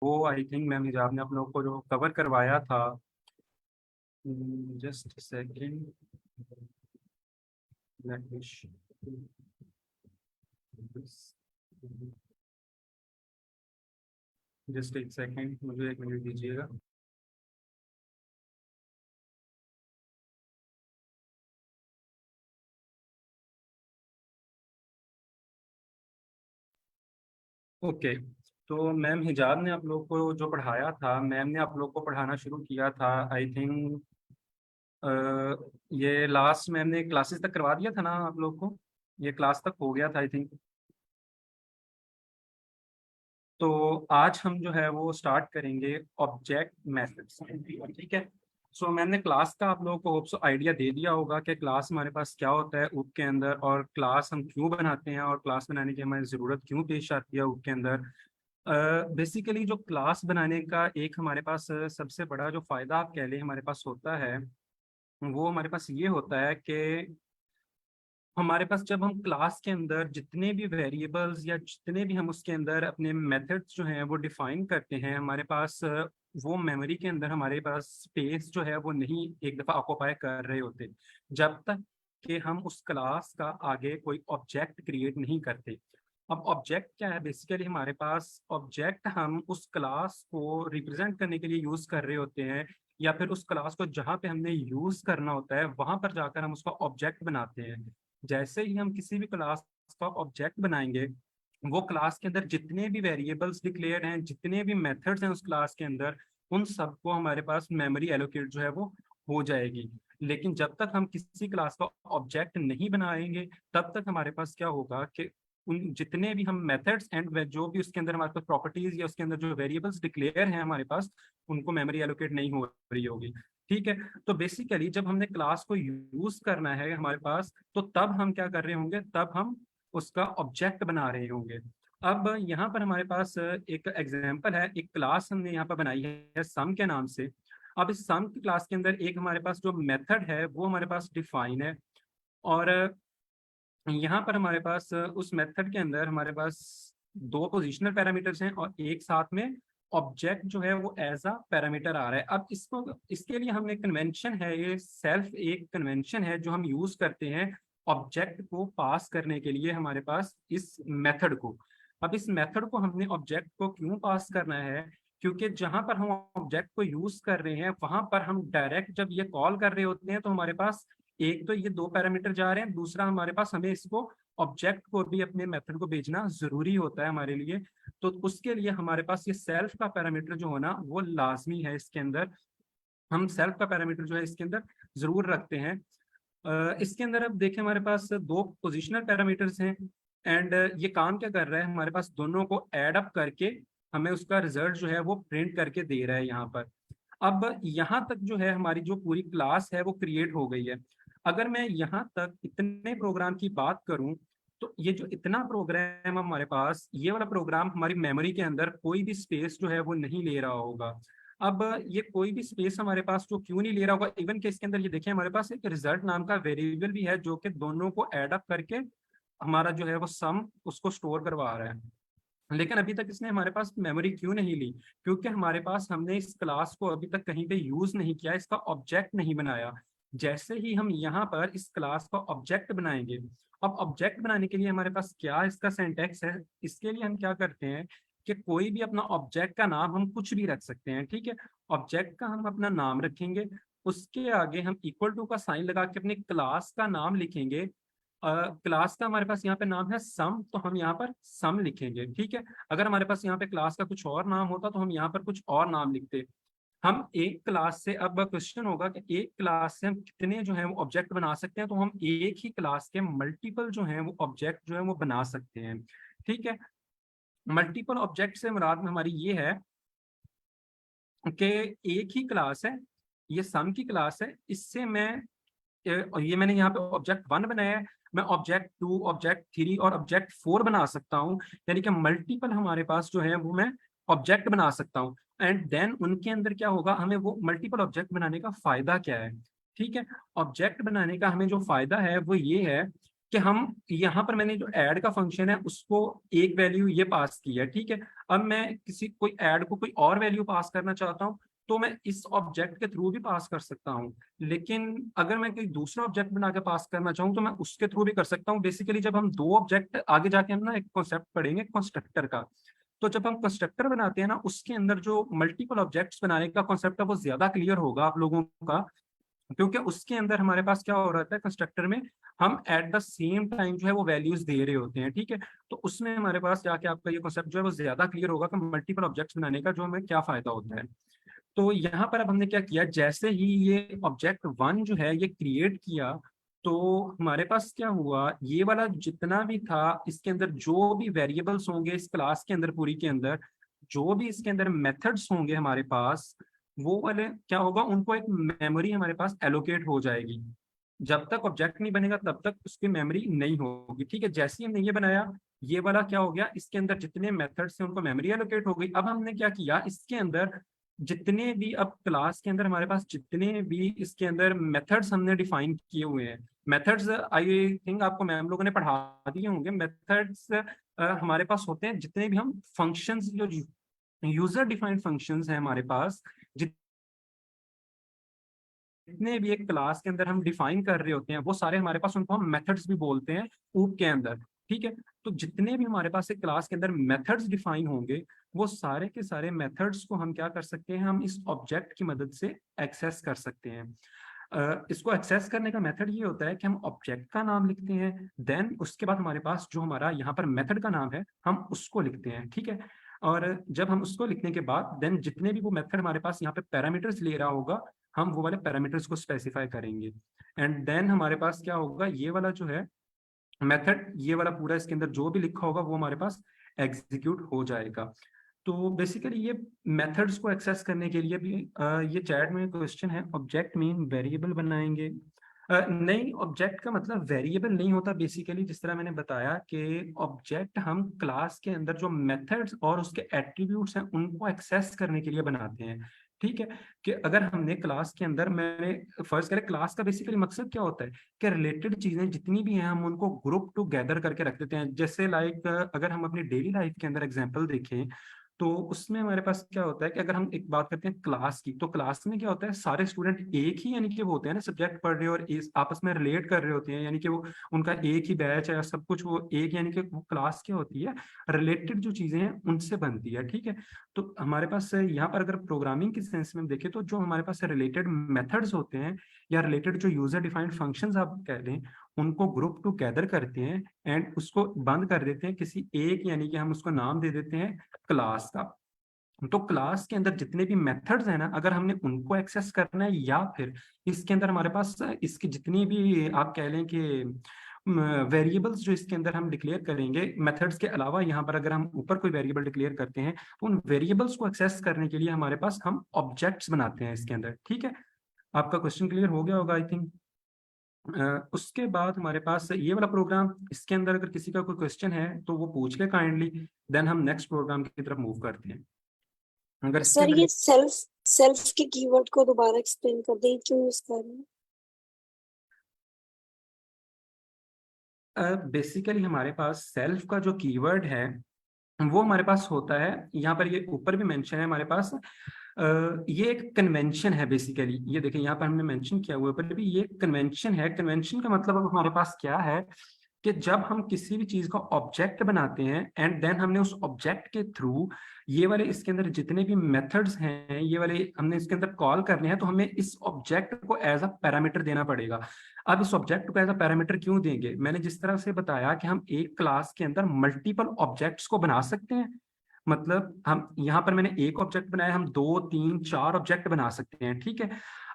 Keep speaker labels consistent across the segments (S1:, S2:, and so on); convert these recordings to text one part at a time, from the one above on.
S1: वो I think ma'am हिजाब ने आप लोगों को जो कवर करवाया था। Just second, let me just एक सेकंड, मुझे एक मिनट दीजिएगा। ओके, तो मैम हिजाब ने आप लोग को जो पढ़ाया था, मैम ने आप लोग को पढ़ाना शुरू किया था आई थिंक। ये लास्ट मैम ने क्लासेस तक करवा दिया था ना आप लोग को? ये क्लास तक हो गया था आई थिंक। तो आज हम जो है वो स्टार्ट करेंगे ऑब्जेक्ट मैथड्स। ठीक है। सो मैंने क्लास का आप लोगों को होप सो आइडिया दे दिया होगा कि क्लास हमारे पास क्या होता है ऊप के अंदर, और क्लास हम क्यों बनाते हैं, और क्लास बनाने की हमारी ज़रूरत क्यों पेश आती है ऊप के अंदर। बेसिकली जो क्लास बनाने का एक हमारे पास सबसे बड़ा जो फ़ायदा आप कह लें हमारे पास होता है, वो हमारे पास ये होता है कि हमारे पास जब हम क्लास के अंदर जितने भी वेरिएबल्स या जितने भी हम उसके अंदर अपने मेथड्स जो हैं वो डिफाइन करते हैं, हमारे पास वो मेमोरी के अंदर हमारे पास स्पेस जो है वो नहीं एक दफ़ा ऑक्यूपाई कर रहे होते, जब तक कि हम उस क्लास का आगे कोई ऑब्जेक्ट क्रिएट नहीं करते। अब ऑब्जेक्ट क्या है? बेसिकली हमारे पास ऑब्जेक्ट हम उस क्लास को रिप्रेजेंट करने के लिए यूज कर रहे होते हैं, या फिर उस क्लास को जहाँ पे हमने यूज करना होता है वहां पर जाकर हम उसका ऑब्जेक्ट बनाते हैं। जैसे ही हम किसी भी क्लास का ऑब्जेक्ट बनाएंगे, वो क्लास के अंदर जितने भी वेरिएबल्स डिक्लेयर हैं, जितने भी मेथड्स हैं उस क्लास के अंदर, उन सबको हमारे पास मेमोरी एलोकेट जो है वो हो जाएगी। लेकिन जब तक हम किसी क्लास का ऑब्जेक्ट नहीं बनाएंगे, तब तक हमारे पास क्या होगा कि उन जितने भी हम मेथड्स एंड जो भी उसके अंदर हमारे पास प्रॉपर्टीज या उसके अंदर जो वेरिएबल्स डिक्लेयर हैं हमारे पास, उनको मेमोरी एलोकेट नहीं हो रही होगी। ठीक है। तो बेसिकली जब हमने क्लास को यूज करना है हमारे पास, तो तब हम क्या कर रहे होंगे? तब हम उसका ऑब्जेक्ट बना रहे होंगे। अब यहाँ पर हमारे पास एक एग्जांपल है, एक क्लास हमने यहाँ पर बनाई है सम के नाम से। अब इस सम की क्लास के अंदर एक हमारे पास जो मेथड है वो हमारे पास डिफाइन है, और यहाँ पर हमारे पास उस मेथड के अंदर हमारे पास दो पोजिशनल पैरामीटर्स हैं और एक साथ में ऑब्जेक्ट जो है वो एज अ पैरामीटर आ रहा है। अब इसको इसके लिए हमने कन्वेंशन है, ये सेल्फ एक कन्वेंशन है जो हम यूज करते हैं ऑब्जेक्ट को पास करने के लिए हमारे पास इस मेथड को। अब इस मेथड को हमने ऑब्जेक्ट को क्यों पास करना है? क्योंकि जहां पर हम ऑब्जेक्ट को यूज कर रहे हैं वहां पर हम डायरेक्ट जब ये कॉल कर रहे होते हैं तो हमारे पास एक तो ये दो पैरामीटर जा रहे हैं, दूसरा हमारे पास हमें इसको ऑब्जेक्ट को भी अपने मेथड को भेजना जरूरी होता है हमारे लिए। तो उसके लिए हमारे पास ये सेल्फ का पैरामीटर जो होना वो लाजमी है इसके अंदर। हम सेल्फ का पैरामीटर जो है इसके अंदर जरूर रखते हैं। इसके अंदर अब देखें हमारे पास दो पोजिशनल पैरामीटर्स हैं, एंड ये काम क्या कर रहा है? हमारे पास दोनों को एड अप करके हमें उसका रिजल्ट जो है वो प्रिंट करके दे रहा है यहाँ पर। अब यहाँ तक जो है हमारी जो पूरी क्लास है वो क्रिएट हो गई है। अगर मैं यहाँ तक इतने प्रोग्राम की बात करूं, तो ये जो इतना प्रोग्राम हमारे पास, ये वाला प्रोग्राम हमारी मेमोरी के अंदर कोई भी स्पेस जो है वो नहीं ले रहा होगा। अब ये कोई भी स्पेस हमारे पास जो क्यों नहीं ले रहा होगा, इवन के इसके अंदर ये देखिए हमारे पास एक रिजल्ट नाम का वेरिएबल भी है जो कि दोनों को एड अप करके हमारा जो है वो सम उसको स्टोर करवा रहा है। लेकिन अभी तक इसने हमारे पास मेमोरी क्यों नहीं ली? क्योंकि हमारे पास हमने इस क्लास को अभी तक कहीं पे यूज नहीं किया, इसका ऑब्जेक्ट नहीं बनाया। जैसे ही हम यहाँ पर इस क्लास का ऑब्जेक्ट बनाएंगे, अब ऑब्जेक्ट बनाने के लिए हमारे पास क्या इसका सिंटैक्स है? इसके लिए हम क्या करते हैं कि कोई भी अपना ऑब्जेक्ट का नाम हम कुछ भी रख सकते हैं। ठीक है। ऑब्जेक्ट का हम अपना नाम रखेंगे, उसके आगे हम इक्वल टू का साइन लगा के अपने क्लास का नाम लिखेंगे। क्लास का हमारे पास यहाँ पे नाम है सम, तो हम यहाँ पर सम लिखेंगे। ठीक है। अगर हमारे पास यहाँ पे क्लास का कुछ और नाम होता तो हम यहाँ पर कुछ और नाम लिखते। हम एक क्लास से, अब क्वेश्चन होगा कि एक क्लास से हम कितने जो है वो ऑब्जेक्ट बना सकते हैं, तो हम एक ही क्लास के मल्टीपल जो है वो ऑब्जेक्ट जो है वो बना सकते हैं। ठीक है। मल्टीपल ऑब्जेक्ट से मुराद में हमारी ये है कि एक ही क्लास है, ये सम की क्लास है, इससे मैं ये मैंने यहाँ पे ऑब्जेक्ट वन बनाया है, मैं ऑब्जेक्ट टू, ऑब्जेक्ट थ्री और ऑब्जेक्ट फोर बना सकता हूँ। यानी कि मल्टीपल हमारे पास जो है वो मैं ऑब्जेक्ट बना सकता हूँ। एंड देन उनके अंदर क्या होगा, हमें वो मल्टीपल ऑब्जेक्ट बनाने का फायदा क्या है? ठीक है। ऑब्जेक्ट बनाने का हमें जो फायदा है वो ये है कि हम यहाँ पर मैंने जो ऐड का फंक्शन है उसको एक वैल्यू ये पास की है, ठीक है। अब मैं किसी कोई ऐड को कोई और वैल्यू पास करना चाहता हूँ तो मैं इस ऑब्जेक्ट के थ्रू भी पास कर सकता हूँ, लेकिन अगर मैं कोई दूसरा ऑब्जेक्ट बना के पास करना चाहूँ तो मैं उसके थ्रू भी कर सकता हूँ। बेसिकली जब हम दो ऑब्जेक्ट आगे जाके हम ना एक कॉन्सेप्ट पढ़ेंगे कंस्ट्रक्टर का, तो जब हम कंस्ट्रक्टर बनाते हैं ना उसके अंदर जो मल्टीपल ऑब्जेक्ट्स बनाने का कॉन्सेप्ट है वो ज्यादा क्लियर होगा आप लोगों का, क्योंकि उसके अंदर हमारे पास क्या हो रहा है कंस्ट्रक्टर में, हम एट द सेम टाइम जो है वो वैल्यूज दे रहे होते हैं, ठीक है। तो उसमें हमारे पास जाके आपका ये कॉन्सेप्ट जो है वो ज्यादा क्लियर होगा कि मल्टीपल ऑब्जेक्ट्स बनाने का जो हमें क्या फायदा होता है। तो यहाँ पर अब हमने क्या किया, जैसे ही ये ऑब्जेक्ट वन जो है ये क्रिएट किया, तो हमारे पास क्या हुआ, ये वाला जितना भी था इसके अंदर जो भी वेरिएबल्स होंगे इस क्लास के अंदर पूरी के अंदर, जो भी इसके अंदर मेथड्स होंगे हमारे पास, वो वाले क्या होगा, उनको एक मेमोरी हमारे पास एलोकेट हो जाएगी। जब तक ऑब्जेक्ट नहीं बनेगा तब तक उसकी मेमोरी नहीं होगी, ठीक है। जैसे ही हमने ये बनाया, ये वाला क्या हो गया, इसके अंदर जितने मेथड्स हैं उनको मेमोरी एलोकेट हो गई। अब हमने क्या किया, इसके अंदर जितने भी अब क्लास के अंदर हमारे पास जितने भी इसके अंदर मेथड्स हमने डिफाइन किए हुए हैं, मेथड्स आई थिंक आपको मैम लोगों ने पढ़ा दिए होंगे। मेथड्स हमारे पास होते हैं जितने भी हम फंक्शंस, जो यूजर डिफाइंड फंक्शंस हैं हमारे पास, जितने भी एक क्लास के अंदर हम डिफाइन कर रहे होते हैं वो सारे हमारे पास, उनको हम मेथड्स भी बोलते हैं ऊप के अंदर, ठीक है। तो जितने भी हमारे पास एक क्लास के अंदर मेथड्स डिफाइन होंगे वो सारे के सारे मेथड्स को हम क्या कर सकते हैं, हम इस ऑब्जेक्ट की मदद से एक्सेस कर सकते हैं। इसको एक्सेस करने का मेथड ये होता है कि हम ऑब्जेक्ट का नाम लिखते हैं, देन उसके बाद हमारे पास जो हमारा यहाँ पर मेथड का नाम है हम उसको लिखते हैं, ठीक है। और जब हम उसको लिखने के बाद देन जितने भी वो मेथड हमारे पास यहाँ पे पैरामीटर्स ले रहा होगा, हम वो वाले पैरामीटर्स को स्पेसिफाई करेंगे। एंड देन हमारे पास क्या होगा, ये वाला जो है मेथड, ये वाला पूरा इसके अंदर जो भी लिखा होगा वो हमारे पास एग्जीक्यूट हो जाएगा। तो बेसिकली ये मेथड्स को एक्सेस करने के लिए भी ये चैट में क्वेश्चन है, ऑब्जेक्ट मीन वेरिएबल बनाएंगे। नहीं, ऑब्जेक्ट का मतलब वेरिएबल नहीं होता बेसिकली, जिस तरह मैंने बताया कि ऑब्जेक्ट हम क्लास के अंदर जो मेथड्स और उसके एट्रीब्यूट्स हैं उनको एक्सेस करने के लिए बनाते हैं, ठीक है। कि अगर हमने क्लास के अंदर, मैंने फर्ज करें क्लास का बेसिकली मकसद क्या होता है कि रिलेटेड चीजें जितनी भी हैं हम उनको ग्रुप टुगेदर करके रख देते हैं। जैसे लाइक अगर हम अपनी डेली लाइफ के अंदर एग्जांपल देखें तो उसमें हमारे पास क्या होता है कि अगर हम एक बात करते हैं क्लास की, तो क्लास में क्या होता है, सारे स्टूडेंट एक ही यानी कि वो होते हैं ना, सब्जेक्ट पढ़ रहे हैं और आपस में रिलेट कर रहे होते हैं, यानी कि वो उनका एक ही बैच है, सब कुछ वो एक, यानी कि वो क्लास क्या होती है, रिलेटेड जो चीजें हैं उनसे बनती है, ठीक है। तो हमारे पास यहाँ पर अगर प्रोग्रामिंग के सेंस में देखें तो जो हमारे पास रिलेटेड मेथड्स होते हैं या रिलेटेड जो यूजर डिफाइंड फंक्शंस आप कह लें, उनको ग्रुप टुगेदर करते हैं एंड उसको बंद कर देते हैं किसी एक, यानी कि हम उसको नाम दे देते हैं क्लास का। तो क्लास के अंदर जितने भी मेथड्स हैं ना, अगर हमने उनको एक्सेस करना है या फिर इसके अंदर हमारे पास इसकी जितनी भी आप कह लें कि वेरिएबल्स जो इसके अंदर हम डिक्लेयर करेंगे मेथड्स के अलावा, यहाँ पर अगर हम ऊपर कोई वेरिएबल डिक्लेयर करते हैं तो उन वेरिएबल्स को एक्सेस करने के लिए हमारे पास हम ऑब्जेक्ट्स बनाते हैं इसके अंदर, ठीक है। आपका क्वेश्चन क्लियर हो गया होगा आई थिंक। उसके बाद हमारे पास ये वाला प्रोग्राम, इसके अंदर अगर किसी का कोई क्वेश्चन है तो वो पूछ ले काइंडली, देन हम नेक्स्ट प्रोग्राम की तरफ मूव करते हैं। अगर इसके
S2: सर
S1: अंदर
S2: ये सेल्फ सेल्फ के कीवर्ड को दोबारा एक्सप्लेन कर दें, क्यों यूज कर रहे हैं?
S1: बेसिकली हमारे पास सेल्फ का जो कीवर्ड है वो हमारे पास होता है, यहाँ पर ये ऊपर भी मेंशन है हमारे पास। ये एक कन्वेंशन है बेसिकली, ये देखिए यहाँ पर हमने मेंशन किया हुआ है, पर भी ये कन्वेंशन है। कन्वेंशन का मतलब अब हमारे पास क्या है कि जब हम किसी भी चीज का ऑब्जेक्ट बनाते हैं एंड देन हमने उस ऑब्जेक्ट के थ्रू ये वाले इसके अंदर जितने भी मेथड्स हैं ये वाले हमने इसके अंदर कॉल करने हैं, तो हमें इस ऑब्जेक्ट को एज अ पैरामीटर देना पड़ेगा। अब इस ऑब्जेक्ट को एज अ पैरामीटर क्यों देंगे, मैंने जिस तरह से बताया कि हम एक क्लास के अंदर मल्टीपल ऑब्जेक्ट्स को बना सकते हैं, मतलब हम यहाँ पर मैंने एक ऑब्जेक्ट बनाया, हम दो तीन चार ऑब्जेक्ट बना सकते हैं, ठीक है।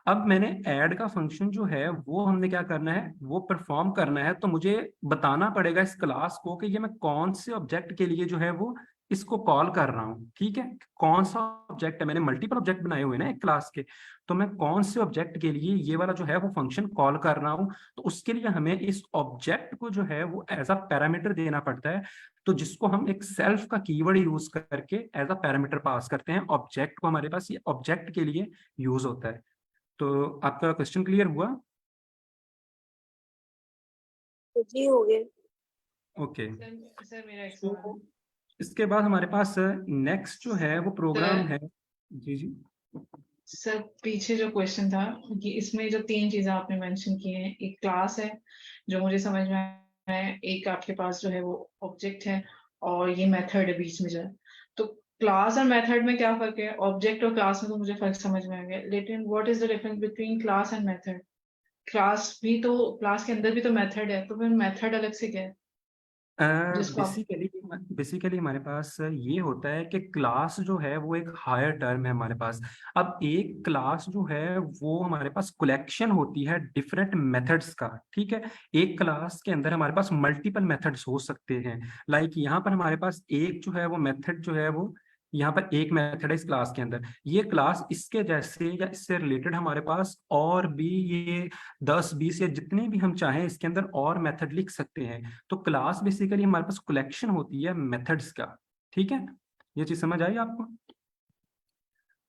S1: अब मैंने ऐड का फंक्शन जो है वो हमने क्या करना है, वो परफॉर्म करना है, तो मुझे बताना पड़ेगा इस क्लास को कि ये मैं कौन से ऑब्जेक्ट के लिए जो है वो इसको कॉल कर रहा हूँ, ठीक है। कौन सा ऑब्जेक्ट है, मैंने मल्टीपल ऑब्जेक्ट बनाए हुए हैं ना एक क्लास के, तो मैं कौन से ऑब्जेक्ट के लिए ये वाला जो है वो फंक्शन कॉल कर रहा हूँ, तो उसके लिए हमें इस ऑब्जेक्ट को जो है वो एज अ पैरामीटर देना पड़ता है, तो जिसको हम एक सेल्फ का कीवर्ड यूज करके एज अ पैरामीटर पास करते हैं ऑब्जेक्ट को, हमारे पास ये ऑब्जेक्ट के लिए यूज होता है। तो आपका क्वेश्चन क्लियर हुआ।
S2: तो जी हो गया।
S1: ओके।
S3: सर मेरा एक
S1: तो
S3: सवाल
S1: इसके बाद हमारे पास नेक्स्ट जो है वो प्रोग्राम है। जी जी।
S3: सर पीछे जो क्वेश्चन था कि इसमें जो 3 चीजें आपने मेंशन की हैं, एक क्लास है जो मुझे समझ में आया है, एक आपके पास जो है वो ऑब्जेक्ट है और ये मेथड है बीच में जो है। तो क्लास और मेथड में क्या फर्क है? ऑब्जेक्ट और क्लास में तो मुझे फर्क समझ में आ गया, लेकिन what is the difference between class and method? Class के अंदर भी तो मेथड है, तो फिर मेथड अलग से क्या है जिसको आप
S1: बेसिकली बेसिकली हमारे पास ये होता है कि क्लास जो है वो एक हायर टर्म है हमारे पास। अब एक क्लास जो है वो हमारे पास कलेक्शन होती है डिफरेंट मेथड्स का, ठीक है। एक क्लास के अंदर हमारे पास मल्टीपल मेथड्स हो सकते हैं। लाइक यहाँ पर हमारे पास एक जो है वो मेथड जो है वो यहाँ पर एक मेथड है इस क्लास के अंदर। ये क्लास इसके जैसे या इससे रिलेटेड हमारे पास और भी ये 10 20 या जितने भी हम चाहें इसके अंदर और मेथड लिख सकते हैं। तो क्लास बेसिकली हमारे पास कलेक्शन होती है मेथड्स का, ठीक है। ये चीज समझ आई आपको?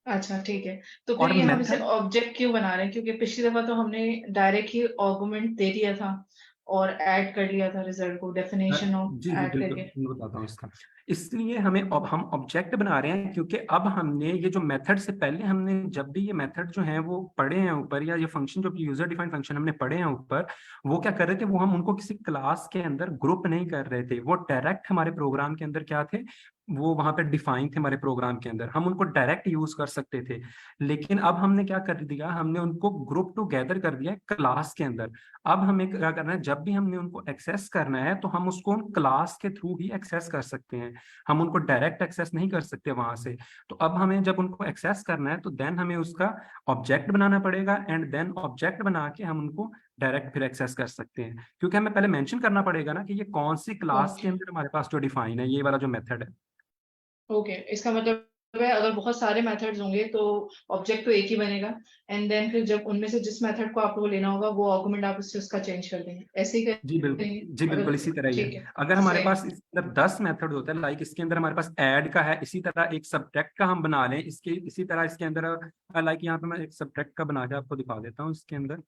S3: अच्छा ठीक है। तो फिर
S1: और
S3: ये हम इसे
S1: मेथड
S3: ऑब्जेक्ट क्यों बना रहे हैं? क्योंकि पिछली दफा तो हमने डायरेक्ट ही आर्गुमेंट दे दिया था और ऐड कर लिया था रिजल्ट को, डेफिनेशन ऑफ
S1: जी जी
S3: ऐड
S1: बिल्कुल,
S3: करके।
S1: मैं बताता हूँ इसका। इसलिए हमें अब हम ऑब्जेक्ट बना रहे हैं क्योंकि अब हमने ये जो मेथड से पहले हमने जब भी ये मेथड जो है वो पढ़े हैं ऊपर, या ये फंक्शन जो यूजर डिफाइंड फंक्शन हमने पढ़े हैं ऊपर, वो क्या कर रहे थे, वो हम उनको किसी क्लास के अंदर ग्रुप नहीं कर रहे थे। वो डायरेक्ट हमारे प्रोग्राम के अंदर क्या थे, वो वहां पे डिफाइन थे हमारे प्रोग्राम के अंदर, हम उनको डायरेक्ट यूज कर सकते थे। लेकिन अब हमने क्या कर दिया, हमने उनको ग्रुप टूगेदर कर दिया क्लास के अंदर। अब हमें क्या करना है, जब भी हमने उनको एक्सेस करना है तो हम उसको उन क्लास के थ्रू ही एक्सेस कर सकते हैं। हम उनको डायरेक्ट एक्सेस नहीं कर सकते वहां से। तो अब हमें जब उनको एक्सेस करना है तो देन हमें उसका ऑब्जेक्ट बनाना पड़ेगा, एंड देन ऑब्जेक्ट बना के हम उनको डायरेक्ट फिर एक्सेस कर सकते हैं। क्योंकि हमें पहले मेंशन करना पड़ेगा ना कि ये कौन सी क्लास के
S3: ओके
S1: अंदर हमारे पास जो डिफाइन है, ये वाला जो मेथड है।
S3: ओके, इसका मतलब है अगर बहुत सारे मेथड्स होंगे तो ऑब्जेक्ट तो एक ही बनेगा, एंड देन फिर जब उनमें से जिस मेथड को आपको लेना होगा वो आर्गुमेंट आप उससे उसका चेंज कर देंगे, ऐसे ही
S1: जी बिल्कुल,
S3: करेंगे?
S1: जी
S3: अगर
S1: बिल्कुल इसी तरह ही है।
S3: ठीक है,
S1: अगर हमारे
S3: सही।
S1: पास इसके अंदर 10 मेथड होते हैं, लाइक इसके अंदर हमारे पास ऐड का है, इसी तरह एक सब्ट्रैक्ट का हम बना लें इसके, इसी तरह इसके अंदर लाइक यहाँ पे मैं एक सब्ट्रैक्ट का बना के आपको दिखा देता हूँ इसके अंदर।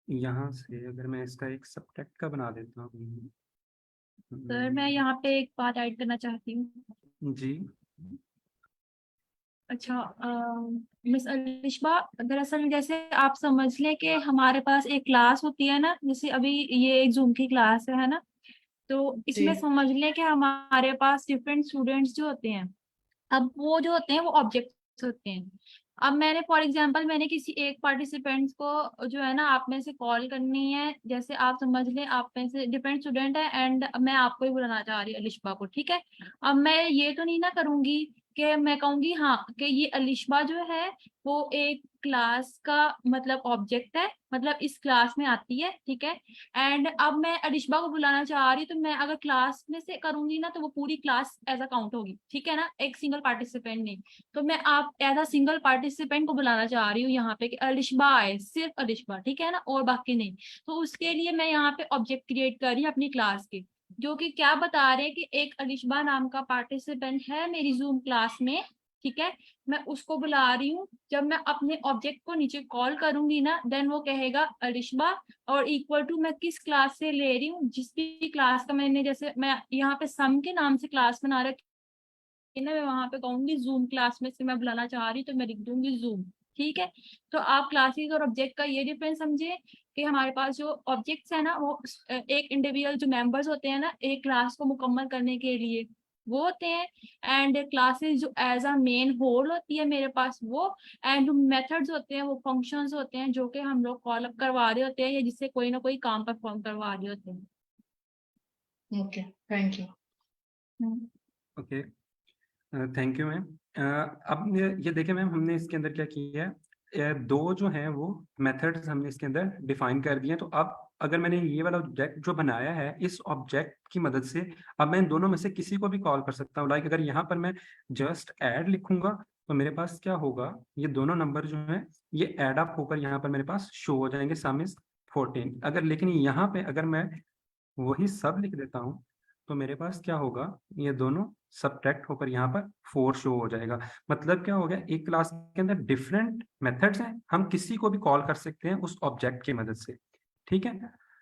S1: यहाँ से अगर मैं इसका एक सब्ट्रैक्ट का बना देता हूँ।
S4: सर मैं यहाँ पे एक बात ऐड करना चाहती हूँ।
S1: जी
S4: अच्छा मिस अलिशबा, दरअसल जैसे आप समझ लें कि हमारे पास एक क्लास होती है ना, जैसे अभी ये एक जूम की क्लास है ना, तो
S3: जी
S4: इसमें समझ लें कि हमारे पास डिफरेंट स्टूडेंट्स जो होते हैं, अब वो जो होते हैं वो ऑब्जेक्ट्स होते हैं। अब मैंने फॉर एग्जांपल मैंने किसी एक पार्टिसिपेंट्स को जो है ना आप में से कॉल करनी है, जैसे आप समझ लें आप में से डिफरेंट स्टूडेंट है एंड मैं आपको ही बुलाना चाह रही हूँ अलिशबा को, ठीक है। अब मैं ये तो नहीं ना करूंगी कि मैं कहूंगी हाँ कि ये अलिशबा जो है वो एक क्लास का मतलब ऑब्जेक्ट है, मतलब इस क्लास में आती है, ठीक है। एंड अब मैं अलिशबा को बुलाना चाह रही हूँ, तो मैं अगर क्लास में से करूंगी ना तो वो पूरी क्लास एज अ काउंट होगी, ठीक है ना, एक सिंगल पार्टिसिपेंट नहीं। तो मैं आप एज अ सिंगल पार्टिसिपेंट को बुलाना चाह रही हूँ यहाँ पे कि अलिशबा आए, सिर्फ अलिशबा, ठीक है ना, और बाकी नहीं। तो उसके लिए मैं यहाँ पे ऑब्जेक्ट क्रिएट कर रही हूँ अपनी क्लास के, जो कि क्या बता रहे हैं कि एक अलिशबा नाम का पार्टिसिपेंट है मेरी जूम क्लास में, ठीक है। मैं उसको बुला रही हूँ, जब मैं अपने ऑब्जेक्ट को नीचे कॉल करूंगी ना देन वो कहेगा अलिशबा और इक्वल टू मैं किस क्लास से ले रही हूँ, जिस भी क्लास का मैंने, जैसे मैं यहाँ पे सम के नाम से क्लास बना रखी है ना, मैं वहां पे कहूंगी जूम क्लास में से मैं बुलाना चाह रही हूँ तो मैं लिख दूंगी जूम, ठीक है। तो आप क्लासेस और ऑब्जेक्ट का ये डिफरेंस समझे कि हमारे पास जो ऑब्जेक्ट्स है ना वो एक इंडिविजुअल जो मेंबर्स होते हैं ना एक क्लास को मुकम्मल करने के लिए वो होते हैं, एंड क्लासेस जो एज अ मेन होल होती है मेरे पास वो, एंड जो मेथड्स होते हैं वो फंक्शंस होते हैं जो कि हम लोग कॉल अप करवा रहे होते हैं या जिससे कोई ना कोई काम परफॉर्म करवा रहे होते हैं।
S3: Okay, thank you.
S4: Hmm.
S1: Okay, thank you ma'am. अब ये देखिए मैम, हमने इसके अंदर क्या किया है, दो जो है वो मेथड्स हमने इसके अंदर डिफाइन कर दिए हैं। तो अब अगर मैंने ये वाला ऑब्जेक्ट जो बनाया है, इस ऑब्जेक्ट की मदद से अब मैं इन दोनों में से किसी को भी कॉल कर सकता हूँ। लाइक अगर यहाँ पर मैं जस्ट ऐड लिखूंगा तो मेरे पास क्या होगा, ये दोनों नंबर जो है ये ऐड अप होकर यहाँ पर मेरे पास शो हो जाएंगे, सम इज 14। अगर लेकिन यहाँ पे अगर मैं वही सब लिख देता हूँ तो मेरे पास क्या होगा, ये दोनों सब्ट्रैक्ट होकर यहाँ पर 4 शो हो जाएगा। मतलब क्या हो गया, एक क्लास के अंदर डिफरेंट मेथड्स हैं, हम किसी को भी कॉल कर सकते हैं उस ऑब्जेक्ट की मदद से, ठीक है।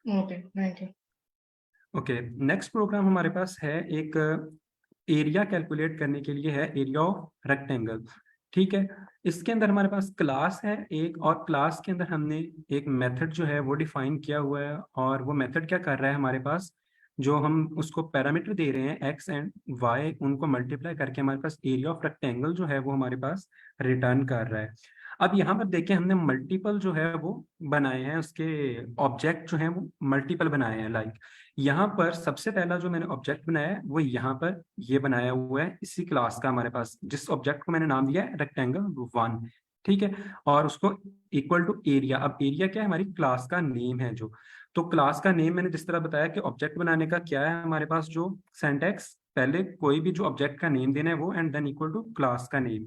S3: Okay, thank you.
S1: Okay, next program हमारे पास है एक एरिया कैलकुलेट करने के लिए है, एरिया ऑफ रेक्टेंगल। ठीक है, इसके अंदर हमारे पास क्लास है एक, और क्लास के अंदर हमने एक मेथड जो है वो डिफाइन किया हुआ है, और वो मेथड क्या कर रहा है हमारे पास, जो हम उसको पैरामीटर दे रहे हैं एक्स एंड वाई, उनको मल्टीप्लाई करके हमारे पास एरिया ऑफ रेक्टेंगल जो है वो हमारे पास रिटर्न कर रहा है। अब यहाँ पर देखिए हमने मल्टीपल जो है वो बनाए हैं, उसके ऑब्जेक्ट जो है वो मल्टीपल बनाए हैं। लाइक यहाँ पर सबसे पहला जो मैंने ऑब्जेक्ट बनाया है वो यहाँ पर ये बनाया हुआ है इसी क्लास का हमारे पास, जिस ऑब्जेक्ट को मैंने नाम दिया है रेक्टेंगल 1। ठीक है, और उसको इक्वल टू एरिया। अब एरिया क्या है, हमारी क्लास का नेम है जो। तो क्लास का नेम मैंने जिस तरह बताया कि ऑब्जेक्ट बनाने का क्या है हमारे पास जो सिंटैक्स, पहले कोई भी जो ऑब्जेक्ट का नेम देना है वो, and then equal to class का नेम।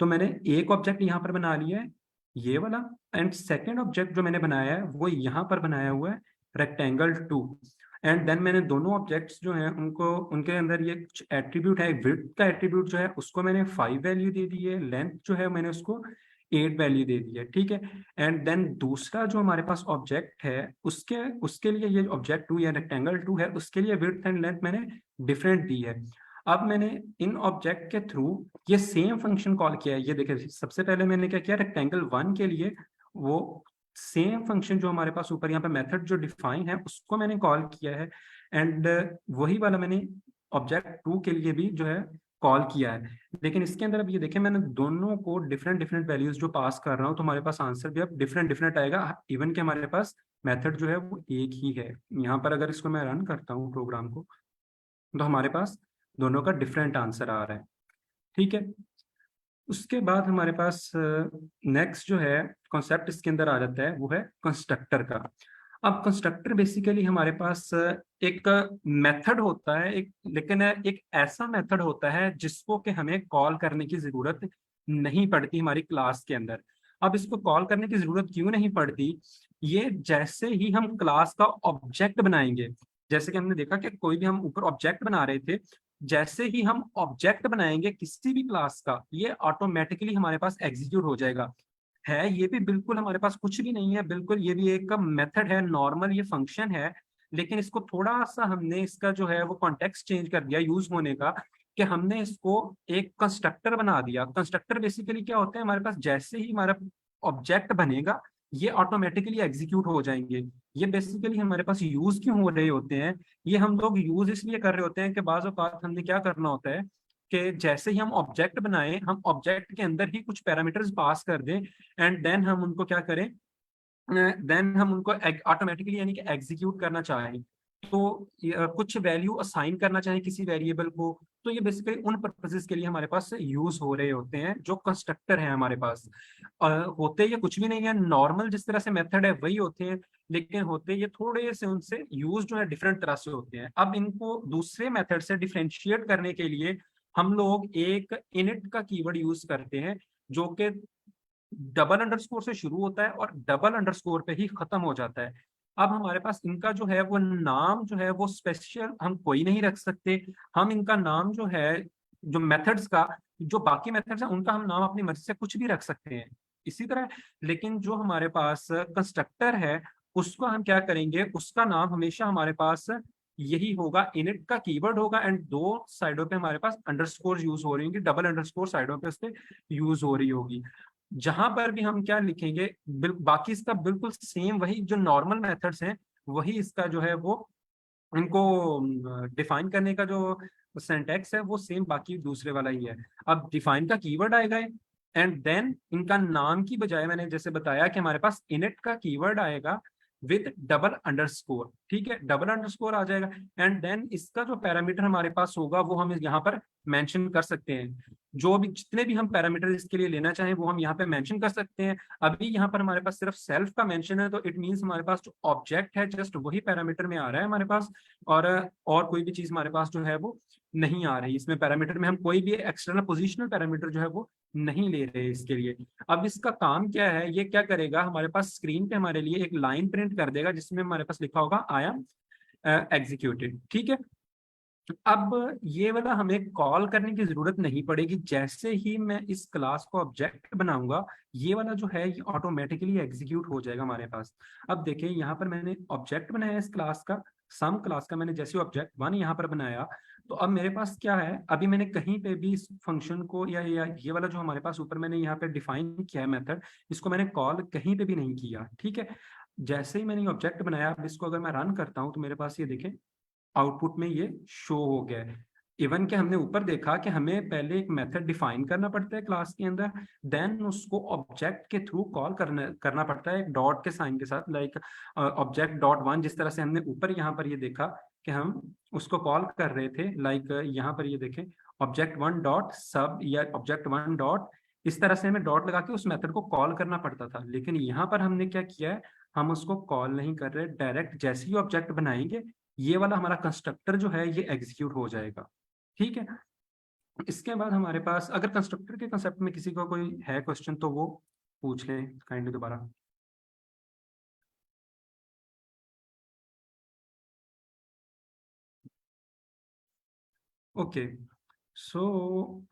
S1: तो मैंने एक ऑब्जेक्ट यहाँ पर बना लिया है ये वाला, एंड सेकेंड ऑब्जेक्ट जो मैंने बनाया है वो यहाँ पर बनाया हुआ है रेक्टेंगल 2। एंड देन मैंने दोनों ऑब्जेक्ट्स जो हैं उनको, उनके अंदर ये कुछ एट्रीब्यूट है, विड्थ का एट्रीब्यूट जो है उसको मैंने 5 वैल्यू दे दी है, लेंथ जो है मैंने उसको 8 वैल्यू दे दी है। ठीक है, एंड देन दूसरा जो हमारे पास ऑब्जेक्ट है उसके उसके लिए ये ऑब्जेक्ट 2 या रेक्टेंगल 2 है, उसके लिए विड्थ एंड लेंथ मैंने डिफरेंट दी है। अब मैंने इन ऑब्जेक्ट के थ्रू ये सेम फंक्शन कॉल किया है। ये देखिए सबसे पहले मैंने क्या किया, रेक्टेंगल 1 के लिए वो सेम फंक्शन जो हमारे पास ऊपर यहाँ पे मेथड जो डिफाइन है उसको मैंने कॉल किया है, एंड वही वाला मैंने ऑब्जेक्ट 2 के लिए भी जो है कॉल किया है। लेकिन इसके अंदर अब ये देखें मैंने दोनों को डिफरेंट डिफरेंट वैल्यूज जो पास कर रहा हूँ, तो हमारे पास आंसर भी अब डिफरेंट डिफरेंट आएगा, इवन कि हमारे पास मेथड जो है वो एक ही है। यहाँ पर अगर इसको मैं रन करता हूँ प्रोग्राम को, तो हमारे पास दोनों का डिफरेंट आंसर आ रहा है। ठीक है, उसके बाद हमारे पास नेक्स्ट जो है कॉन्सेप्ट इसके अंदर आ जाता है वो है कंस्ट्रक्टर का। अब कंस्ट्रक्टर बेसिकली हमारे पास एक मेथड होता है एक, लेकिन एक ऐसा मेथड होता है जिसको कि हमें कॉल करने की जरूरत नहीं पड़ती हमारी क्लास के अंदर। अब इसको कॉल करने की जरूरत क्यों नहीं पड़ती, ये जैसे ही हम क्लास का ऑब्जेक्ट बनाएंगे, जैसे कि हमने देखा कि कोई भी हम ऊपर ऑब्जेक्ट बना रहे थे, जैसे ही हम ऑब्जेक्ट बनाएंगे किसी भी क्लास का, ये ऑटोमेटिकली हमारे पास एग्जीक्यूट हो जाएगा। है ये भी बिल्कुल हमारे पास कुछ भी नहीं है, बिल्कुल ये भी एक मेथड है, नॉर्मल ये फंक्शन है, लेकिन इसको थोड़ा सा हमने इसका जो है वो कॉन्टेक्स्ट चेंज कर दिया यूज होने का, कि हमने इसको एक कंस्ट्रक्टर बना दिया। कंस्ट्रक्टर बेसिकली क्या होता है, हमारे पास जैसे ही हमारा ऑब्जेक्ट बनेगा ये ऑटोमेटिकली एग्जीक्यूट हो जाएंगे। ये बेसिकली हमारे पास यूज क्यों हो रहे होते हैं, ये हम लोग यूज इसलिए कर रहे होते हैं कि बाज़ औक़ात हमने क्या करना होता है कि जैसे ही हम ऑब्जेक्ट बनाएं, हम ऑब्जेक्ट के अंदर ही कुछ पैरामीटर्स पास कर दें, एंड देन हम उनको क्या करें, देन हम उनको ऑटोमेटिकली यानी कि एग्जीक्यूट करना चाहें, तो कुछ वैल्यू असाइन करना चाहें किसी वेरिएबल को, तो ये बेसिकली उन पर्पसेस के लिए हमारे पास यूज हो रहे होते हैं जो कंस्ट्रक्टर है हमारे पास। होते ये कुछ भी नहीं है, नॉर्मल जिस तरह से मेथड है वही होते हैं, लेकिन होते ये थोड़े से उनसे यूज जो है डिफरेंट तरह से होते हैं। अब इनको दूसरे मेथड से डिफ्रेंशिएट करने के लिए हम लोग एक इनिट का कीवर्ड यूज करते हैं, जो कि डबल अंडरस्कोर से शुरू होता है और डबल अंडरस्कोर पे ही खत्म हो जाता है। अब हमारे पास इनका जो है वो नाम जो है वो स्पेशल हम कोई नहीं रख सकते। हम इनका नाम जो है, जो मेथड्स का, जो बाकी मेथड्स हैं उनका हम नाम अपनी मर्जी से कुछ भी रख सकते हैं इसी तरह। लेकिन जो हमारे पास कंस्ट्रक्टर है उसको हम क्या करेंगे, उसका नाम हमेशा हमारे पास यही होगा, इनिट का कीवर्ड होगा, एंड दो साइडों पे हमारे पास अंडरस्कोर यूज हो रही होंगी, डबल अंडरस्कोर साइडों पे उसके यूज हो रही होगी। जहां पर भी हम क्या लिखेंगे, बाकी इसका बिल्कुल सेम वही जो नॉर्मल मेथड्स हैं वही इसका जो है वो इनको डिफाइन करने का जो सिंटैक्स है वो सेम बाकी दूसरे वाला ही है। अब डिफाइन का कीवर्ड आएगा, एंड देन इनका नाम की बजाय मैंने जैसे बताया कि हमारे पास इनिट का कीवर्ड आएगा विद डबल अंडरस्कोर। ठीक है, डबल अंडरस्कोर आ जाएगा, एंड देन इसका जो पैरामीटर हमारे पास होगा वो हम यहाँ पर मेंशन कर सकते हैं। जो भी जितने भी हम पैरामीटर इसके लिए लेना चाहें वो हम यहाँ पे मेंशन कर सकते हैं। अभी यहाँ पर हमारे पास सिर्फ सेल्फ का मेंशन है, तो इट मींस हमारे पास जो ऑब्जेक्ट है जस्ट वही पैरामीटर में आ रहा है हमारे पास, और कोई भी चीज हमारे पास जो है वो नहीं आ रही। इसमें पैरामीटर में हम कोई भी एक्सटर्नल पोजिशनल पैरामीटर जो है वो नहीं ले रहे इसके लिए। अब इसका काम क्या है, ये क्या करेगा, हमारे पास स्क्रीन पे हमारे लिए एक लाइन प्रिंट कर देगा जिसमें हमारे पास लिखा होगा आई एम एग्जीक्यूटेड। ठीक है, अब ये वाला हमें कॉल करने की जरूरत नहीं पड़ेगी, जैसे ही मैं इस क्लास को ऑब्जेक्ट बनाऊंगा ये वाला जो है ये ऑटोमेटिकली एग्जीक्यूट हो जाएगा हमारे पास। अब देखिए यहाँ पर मैंने ऑब्जेक्ट बनाया इस क्लास का, सम क्लास का मैंने जैसे ऑब्जेक्ट 1 यहाँ पर बनाया, तो अब मेरे पास क्या है, अभी मैंने कहीं पे भी इस फंक्शन को या ये वाला जो हमारे पास ऊपर मैंने यहाँ पे डिफाइन किया है मेथड, इसको मैंने कॉल कहीं पे भी नहीं किया। ठीक है, जैसे ही मैंने ऑब्जेक्ट बनाया, अब इसको अगर मैं रन करता हूँ तो मेरे पास ये देखें आउटपुट में ये शो हो गया है। इवन कि हमने ऊपर देखा कि हमें पहले एक मेथड डिफाइन करना पड़ता है क्लास के अंदर, देन उसको ऑब्जेक्ट के थ्रू कॉल करना पड़ता है एक डॉट के साइन के साथ, लाइक ऑब्जेक्ट डॉट वन, जिस तरह से हमने ऊपर यहाँ पर ये देखा कि हम उसको कॉल कर रहे थे, लाइक यहाँ पर ये देखें ऑब्जेक्ट वन डॉट सब या ऑब्जेक्ट वन डॉट, इस तरह से हमें डॉट लगा के उस मेथड को कॉल करना पड़ता था। लेकिन यहाँ पर हमने क्या किया है, हम उसको कॉल नहीं कर रहे, डायरेक्ट जैसे ही ऑब्जेक्ट बनाएंगे ये वाला हमारा कंस्ट्रक्टर जो है ये एग्जीक्यूट हो जाएगा। ठीक है, इसके बाद हमारे पास अगर कंस्ट्रक्टर के कंसेप्ट में किसी का कोई है क्वेश्चन तो वो पूछ लें काइंडली दोबारा। ओके, सो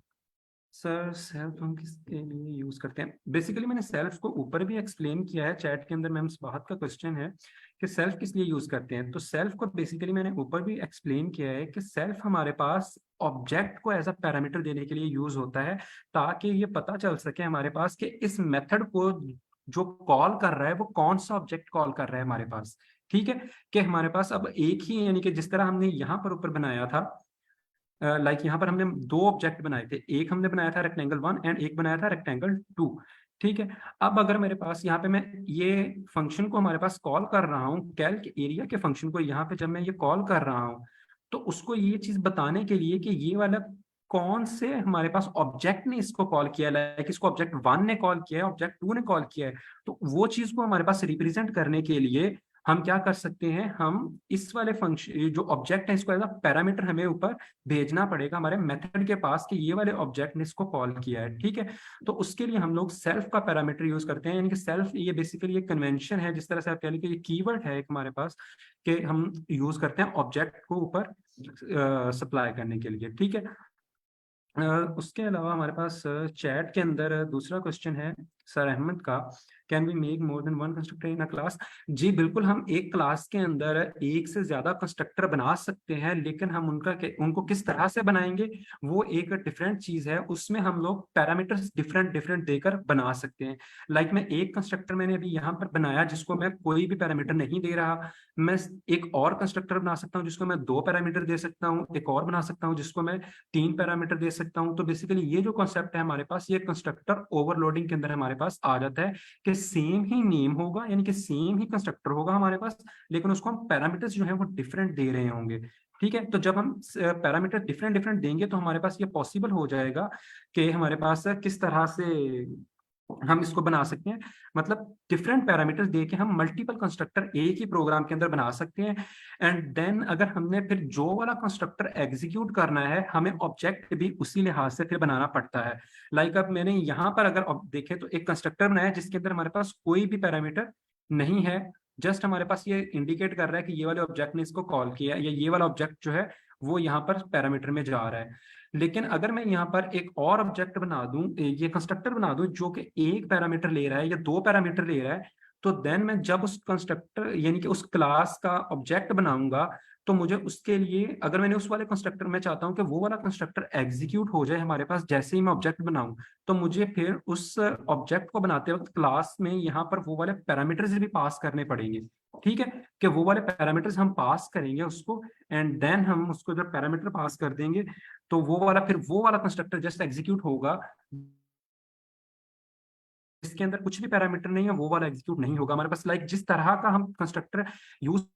S1: सर सेल्फ हम किसके लिए यूज करते हैं? बेसिकली मैंने सेल्फ को ऊपर भी एक्सप्लेन किया है चैट के अंदर, मैम बात का क्वेश्चन है कि सेल्फ किस लिए यूज करते हैं, तो सेल्फ को बेसिकली मैंने ऊपर भी एक्सप्लेन किया है कि सेल्फ हमारे पास ऑब्जेक्ट को एज अ पैरामीटर देने के लिए यूज होता है, ताकि ये पता चल सके हमारे पास कि इस मेथड को जो कॉल कर रहा है वो कौन सा ऑब्जेक्ट कॉल कर रहा है हमारे पास। ठीक है, कि हमारे पास अब एक ही, यानी कि जिस तरह हमने यहाँ पर ऊपर बनाया था, लाइक यहाँ पर हमने 2 ऑब्जेक्ट बनाए थे, एक हमने बनाया था रेक्टेंगल 1 एंड एक बनाया था रेक्टेंगल 2। ठीक है, अब अगर मेरे पास यहाँ पे मैं ये फंक्शन को हमारे पास कॉल कर रहा हूँ, कैल्क एरिया के फंक्शन को यहाँ पे जब मैं ये कॉल कर रहा हूँ, तो उसको ये चीज बताने के लिए कि ये वाला कौन से हमारे पास ऑब्जेक्ट ने इसको कॉल किया, लाइक इसको ऑब्जेक्ट 1 ने कॉल किया है, ऑब्जेक्ट 2 ने कॉल किया है, तो वो चीज को हमारे पास रिप्रेजेंट करने के लिए हम क्या कर सकते हैं, हम इस वाले फंक्शन जो ऑब्जेक्ट है इसको एज अ पैरामीटर हमें ऊपर भेजना पड़ेगा हमारे मेथड के पास कि ये वाले ऑब्जेक्ट ने इसको कॉल किया है। ठीक है, तो उसके लिए हम लोग सेल्फ का पैरामीटर यूज करते हैं, यानी कि सेल्फ ये बेसिकली एक कन्वेंशन है, जिस तरह से आप कह लीजिए ये कीवर्ड है एक हमारे पास कि हम यूज करते हैं ऑब्जेक्ट को ऊपर सप्लाई करने के लिए। ठीक है, उसके अलावा हमारे पास चैट के अंदर दूसरा क्वेश्चन है सर अहमद का, can we make more than one constructor in a class? जी बिल्कुल, हम एक क्लास के अंदर एक से ज्यादा कंस्ट्रक्टर बना सकते हैं, लेकिन हम उनको किस तरह से बनाएंगे वो एक डिफरेंट चीज है, उसमें हम लोग पैरामीटर्स डिफरेंट डिफरेंट देकर बना सकते हैं। लाइक मैं एक कंस्ट्रक्टर मैंने अभी यहाँ पर बनाया जिसको मैं कोई भी पैरामीटर नहीं दे रहा, मैं एक और कंस्ट्रक्टर बना सकता हूँ जिसको मैं 2 पैरामीटर दे सकता हूँ, एक और बना सकता हूँ जिसको मैं 3 पैरामीटर दे सकता हूँ। तो बेसिकली ये जो कॉन्सेप्ट है हमारे पास, ये कंस्ट्रक्टर ओवरलोडिंग के अंदर हमारे पास आ जाता है कि सेम ही नेम होगा, यानी कि सेम ही कंस्ट्रक्टर होगा हमारे पास, लेकिन उसको हम पैरामीटर्स जो है वो डिफरेंट दे रहे होंगे। ठीक है, तो जब हम पैरामीटर डिफरेंट डिफरेंट देंगे तो हमारे पास ये पॉसिबल हो जाएगा कि हमारे पास किस तरह से हम इसको बना सकते हैं, मतलब डिफरेंट पैरामीटर्स दे के हम मल्टीपल कंस्ट्रक्टर एक ही प्रोग्राम के अंदर बना सकते हैं। एंड देन अगर हमने फिर जो वाला कंस्ट्रक्टर एग्जीक्यूट करना है हमें ऑब्जेक्ट भी उसी लिहाज से फिर बनाना पड़ता है। लाइक अब मैंने यहाँ पर अगर देखें तो एक कंस्ट्रक्टर बनाया जिसके अंदर हमारे पास कोई भी पैरामीटर नहीं है, जस्ट हमारे पास ये इंडिकेट कर रहा है कि ये वाले ऑब्जेक्ट ने इसको कॉल किया या ये वाला ऑब्जेक्ट जो है वो यहाँ पर पैरामीटर में जा रहा है। लेकिन अगर मैं यहाँ पर एक और ऑब्जेक्ट बना दूं, ये कंस्ट्रक्टर बना दूं जो कि एक पैरामीटर ले रहा है या 2 पैरामीटर ले रहा है, तो देन मैं जब उस कंस्ट्रक्टर यानी कि उस क्लास का ऑब्जेक्ट बनाऊंगा तो मुझे उसके लिए, अगर मैंने उस वाले कंस्ट्रक्टर में चाहता हूं कि वो वाला कंस्ट्रक्टर एग्जीक्यूट हो जाए हमारे पास जैसे ही मैं ऑब्जेक्ट बनाऊं, तो मुझे फिर उस ऑब्जेक्ट को बनाते वक्त क्लास में यहाँ पर वो वाले पैरामीटर्स भी पास करने पड़ेंगे। ठीक है, कि वो वाले पैरामीटर्स हम पास करेंगे उसको, एंड देन हम उसको जब पैरामीटर पास कर देंगे तो वो वाला कंस्ट्रक्टर जस्ट एग्जीक्यूट होगा, इसके अंदर कुछ भी पैरामीटर नहीं है वो वाला एग्जीक्यूट नहीं होगा हमारे पास। लाइक जिस तरह का हम कंस्ट्रक्टर यूज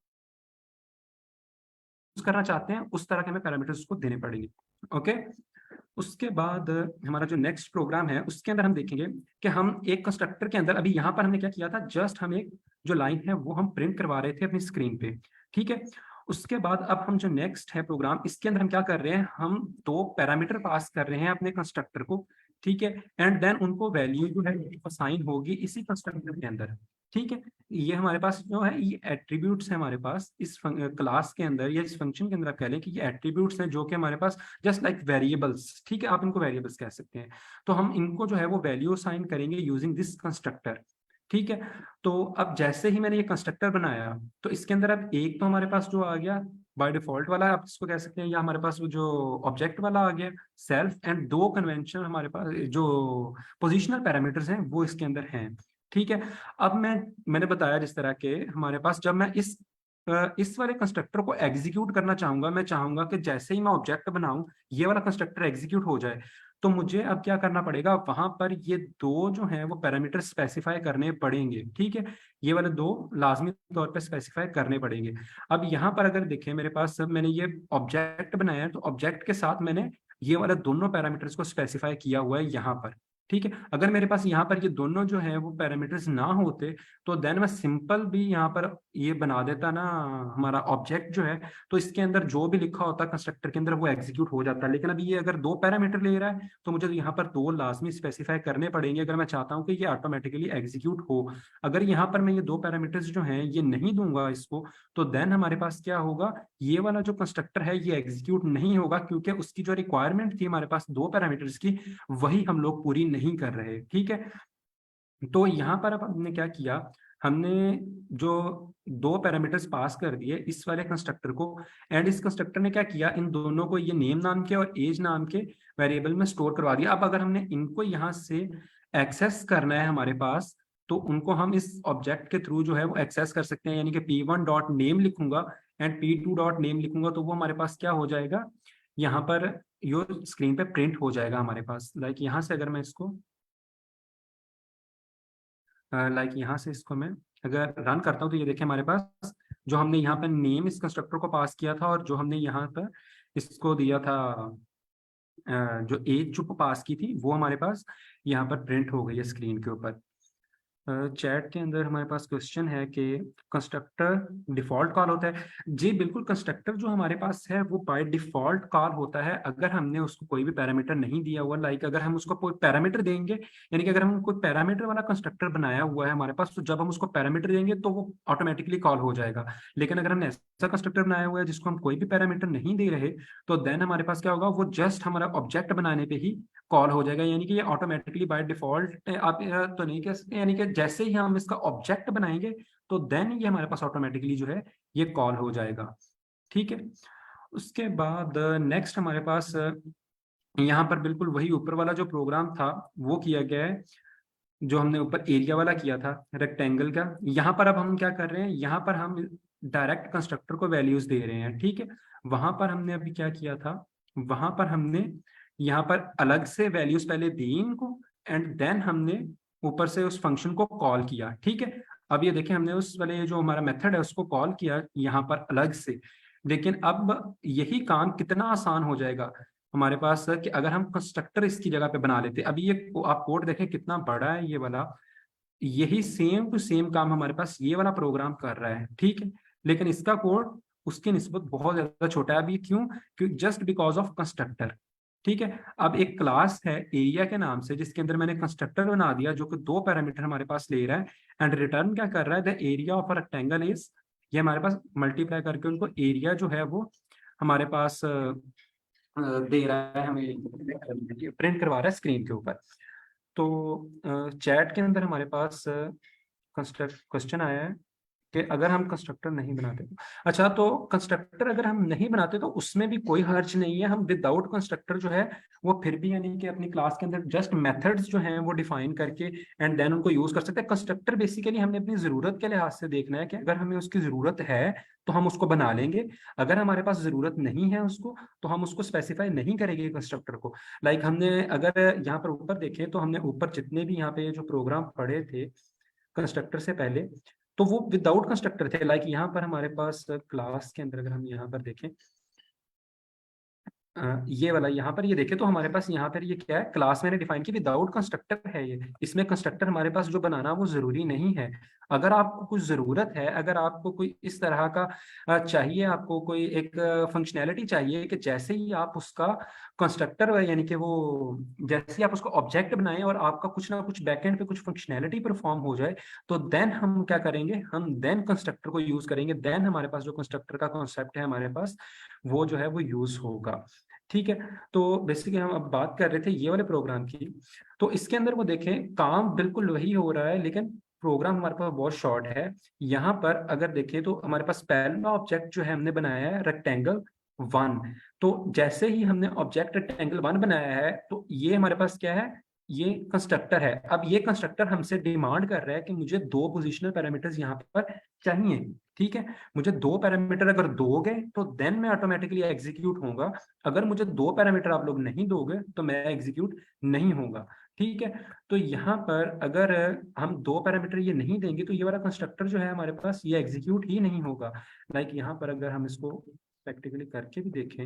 S1: करना चाहते हैं उस तरह के हमें पैरामीटर्स उसको देने पड़ेंगे। ओके, उसके बाद हमारा जो नेक्स्ट प्रोग्राम है उसके अंदर हम देखेंगे कि हम एक कंस्ट्रक्टर के अंदर, अभी यहाँ पर हमने क्या किया था, जस्ट हम एक जो लाइन है वो हम प्रिंट करवा रहे थे अपनी स्क्रीन पे। ठीक है, उसके बाद अब हम जो नेक्स्ट है प्रोग्राम, इसके अंदर हम क्या कर रहे हैं, हम 2 पैरामीटर पास कर रहे हैं अपने कंस्ट्रक्टर को। ठीक है, एंड देन उनको वैल्यू जो है असाइन होगी इसी कंस्ट्रक्टर के अंदर। ठीक है, ये हमारे पास जो है ये एट्रीब्यूट्स है हमारे पास इस क्लास के अंदर या इस फंक्शन के अंदर। आप कह लें कि ये एट्रीब्यूट्स हैं जो कि हमारे पास जस्ट लाइक वेरिएबल्स, ठीक है, आप इनको वेरिएबल्स कह सकते हैं। तो हम इनको जो है वो वैल्यू असाइन करेंगे यूजिंग दिस कंस्ट्रक्टर। ठीक है, तो अब जैसे ही मैंने ये कंस्ट्रक्टर बनाया तो इसके अंदर अब एक तो हमारे पास जो आ गया बाय डिफॉल्ट वाला, आप इसको कह सकते हैं, या हमारे पास वो जो ऑब्जेक्ट वाला आ गया सेल्फ, एंड दो कन्वेंशन हमारे पास जो पोजिशनल पैरामीटर्स हैं वो इसके अंदर हैं। ठीक है, अब मैंने बताया जिस तरह के हमारे पास जब मैं इस वाले कंस्ट्रक्टर को एग्जीक्यूट करना चाहूंगा, मैं चाहूंगा कि जैसे ही मैं ऑब्जेक्ट बनाऊं ये वाला कंस्ट्रक्टर एग्जीक्यूट हो जाए, तो मुझे अब क्या करना पड़ेगा, वहां पर ये दो जो हैं वो पैरामीटर स्पेसिफाई करने पड़ेंगे। ठीक है, ये वाले दो लाजमी तौर पे स्पेसिफाई करने पड़ेंगे। अब यहाँ पर अगर देखें मेरे पास मैंने ये ऑब्जेक्ट बनाया है, तो ऑब्जेक्ट के साथ मैंने ये वाले दोनों पैरामीटर्स को स्पेसिफाई किया हुआ है यहाँ पर। ठीक है, अगर मेरे पास यहाँ पर ये दोनों जो है वो पैरामीटर्स ना होते तो देन मैं सिंपल भी यहाँ पर ये बना देता ना, हमारा ऑब्जेक्ट जो है, तो इसके अंदर जो भी लिखा होता कंस्ट्रक्टर के अंदर वो एग्जीक्यूट हो जाता है। लेकिन अभी ये अगर दो पैरामीटर ले रहा है तो मुझे यहाँ पर दो लाजमी स्पेसिफाई करने पड़ेंगे अगर मैं चाहता हूँ कि ये ऑटोमेटिकली एग्जीक्यूट हो। अगर यहाँ पर मैं ये दो पैरामीटर्स जो हैं ये नहीं दूंगा इसको, तो देन हमारे पास क्या होगा, ये वाला जो कंस्ट्रक्टर है ये एग्जीक्यूट नहीं होगा, क्योंकि उसकी जो रिक्वायरमेंट थी हमारे पास दो पैरामीटर्स की वही हम लोग पूरी नहीं कर रहे। ठीक है, तो यहाँ पर अब हमने क्या किया, हमने जो दो पैरामीटर्स पास कर दिए इस वाले कंस्ट्रक्टर को, एंड इस कंस्ट्रक्टर ने क्या किया, इन दोनों को ये नेम नाम के और एज नाम के वेरिएबल में स्टोर करवा दिया। अब अगर हमने इनको यहाँ से एक्सेस करना है हमारे पास, तो उनको हम इस ऑब्जेक्ट के थ्रू जो है वो एक्सेस कर सकते हैं, यानी कि p1.name लिखूंगा एंड p2.name लिखूंगा, तो वो हमारे पास क्या हो जाएगा, यहाँ पर यो स्क्रीन पे प्रिंट हो जाएगा हमारे पास। लाइक यहाँ से अगर मैं इसको यहाँ से इसको मैं अगर रन करता हूँ तो ये देखिए हमारे पास जो हमने यहाँ पर नेम इस कंस्ट्रक्टर को पास किया था और जो हमने यहाँ पर इसको दिया था जो एज जो पास की थी वो हमारे पास यहाँ पर प्रिंट हो गई है स्क्रीन के ऊपर। चैट के अंदर हमारे पास क्वेश्चन है कि कंस्ट्रक्टर डिफॉल्ट कॉल होता है। जी बिल्कुल, कंस्ट्रक्टर जो हमारे पास है वो बाय डिफॉल्ट कॉल होता है अगर हमने उसको कोई भी पैरामीटर नहीं दिया हुआ। लाइक अगर हम उसको कोई पैरामीटर देंगे, यानी कि अगर हम कोई पैरामीटर वाला कंस्ट्रक्टर बनाया हुआ है हमारे पास, तो जब हम उसको पैरामीटर देंगे तो वो ऑटोमेटिकली कॉल हो जाएगा। लेकिन अगर हमने ऐसा कंस्ट्रक्टर बनाया हुआ है जिसको हम कोई भी पैरामीटर नहीं दे रहे, तो देन हमारे पास क्या होगा, वो जस्ट हमारा ऑब्जेक्ट बनाने पे ही कॉल हो जाएगा। यानी कि ये ऑटोमेटिकली बाय डिफॉल्ट आप तो नहीं कह सकते, यानी कि जैसे ही हम इसका ऑब्जेक्ट बनाएंगे तो देन ये हमारे पास ऑटोमेटिकली जो है ये कॉल हो जाएगा। ठीक है, उसके बाद नेक्स्ट हमारे पास यहाँ पर बिल्कुल वही ऊपर वाला जो प्रोग्राम था वो किया गया है, जो हमने ऊपर एरिया वाला किया था रेक्टेंगल का। यहाँ पर अब हम क्या कर रहे हैं, यहाँ पर हम डायरेक्ट कंस्ट्रक्टर को वैल्यूज दे रहे हैं। ठीक है, वहां पर हमने अभी क्या किया था, वहां पर हमने यहाँ पर अलग से वैल्यूज पहले दी इनको, एंड देन हमने ऊपर से उस फंक्शन को कॉल किया। ठीक है, अब ये देखें हमने उस वाले जो हमारा मेथड है उसको कॉल किया यहाँ पर अलग से। लेकिन अब यही काम कितना आसान हो जाएगा हमारे पास कि अगर हम कंस्ट्रक्टर इसकी जगह पे बना लेते। अभी ये आप कोड देखें कितना बड़ा है ये वाला, यही सेम टू सेम काम हमारे पास ये वाला प्रोग्राम कर रहा है। ठीक है, लेकिन इसका कोड उसके निस्बत बहुत ज्यादा छोटा है। अभी क्यों जस्ट बिकॉज ऑफ कंस्ट्रक्टर। ठीक है, अब एक क्लास है एरिया के नाम से जिसके अंदर मैंने कंस्ट्रक्टर बना दिया जो कि दो पैरामीटर हमारे पास ले रहा है, एंड रिटर्न क्या कर रहा है, the area of a rectangle is, ये हमारे पास मल्टीप्लाई करके उनको एरिया जो है वो हमारे पास दे रहा है, हमें प्रिंट करवा रहा है स्क्रीन के ऊपर। तो चैट के अंदर हमारे पास क्वेश्चन आया है कि अगर हम कंस्ट्रक्टर नहीं बनाते तो, अच्छा तो कंस्ट्रक्टर अगर हम नहीं बनाते तो उसमें भी कोई हर्ज नहीं है, हम विदाउट कंस्ट्रक्टर जो है वो फिर भी यानी कि अपनी क्लास के अंदर जस्ट मेथड्स जो हैं वो डिफाइन करके एंड देन उनको यूज कर सकते हैं। कंस्ट्रक्टर बेसिकली हमने अपनी जरूरत के लिहाज से देखना है कि अगर हमें उसकी जरूरत है तो हम उसको बना लेंगे, अगर हमारे पास जरूरत नहीं है उसको तो हम उसको स्पेसिफाई नहीं करेंगे कंस्ट्रक्टर को। लाइक हमने अगर यहाँ पर ऊपर देखें तो हमने ऊपर जितने भी यहाँ पे जो प्रोग्राम पढ़े थे कंस्ट्रक्टर से पहले, तो वो विदाउट कंस्ट्रक्टर थे। लाइक यहाँ पर हमारे पास क्लास के अंदर अगर हम यहाँ पर देखें ये वाला यहाँ पर ये देखे तो हमारे पास यहाँ पर ये क्या है, क्लास मैंने डिफाइन की विदाउट कंस्ट्रक्टर है ये, इसमें कंस्ट्रक्टर हमारे पास जो बनाना वो जरूरी नहीं है। अगर आपको कुछ जरूरत है, अगर आपको कोई इस तरह का चाहिए, आपको कोई एक फंक्शनैलिटी चाहिए कि जैसे ही आप उसका कंस्ट्रक्टर यानी कि वो जैसे ही आप उसको ऑब्जेक्ट बनाएं और आपका कुछ ना कुछ बैकएंड पे कुछ फंक्शनैलिटी परफॉर्म हो जाए, तो देन हम क्या करेंगे, हम देन कंस्ट्रक्टर को यूज करेंगे, देन हमारे पास जो कंस्ट्रक्टर का कॉन्सेप्ट है हमारे पास वो जो है वो यूज होगा। ठीक है, तो बेसिकली हम अब बात कर रहे थे ये वाले प्रोग्राम की। तो इसके अंदर वो देखें काम बिल्कुल वही हो रहा है, लेकिन प्रोग्राम हमारे पास बहुत शॉर्ट है। यहाँ पर अगर देखें तो हमारे पास पहला ऑब्जेक्ट जो है हमने बनाया है रेक्टेंगल 1। तो जैसे ही हमने ऑब्जेक्ट रेक्टेंगल 1 बनाया है तो ये हमारे पास क्या है, ये कंस्ट्रक्टर है। अब ये कंस्ट्रक्टर हमसे डिमांड कर रहा है कि मुझे 2 पोजिशनल पैरामीटर्स यहाँ पर चाहिए। ठीक है, मुझे 2 पैरामीटर अगर दोगे तो देन मैं ऑटोमेटिकली एग्जीक्यूट होऊंगा, अगर मुझे 2 पैरामीटर आप लोग नहीं दोगे तो मैं एग्जीक्यूट नहीं होगा। ठीक है, तो यहाँ पर अगर हम 2 पैरामीटर ये नहीं देंगे तो ये वाला कंस्ट्रक्टर जो है हमारे पास ये एग्जीक्यूट ही नहीं होगा। लाइक यहाँ पर अगर हम इसको प्रैक्टिकली करके भी देखें,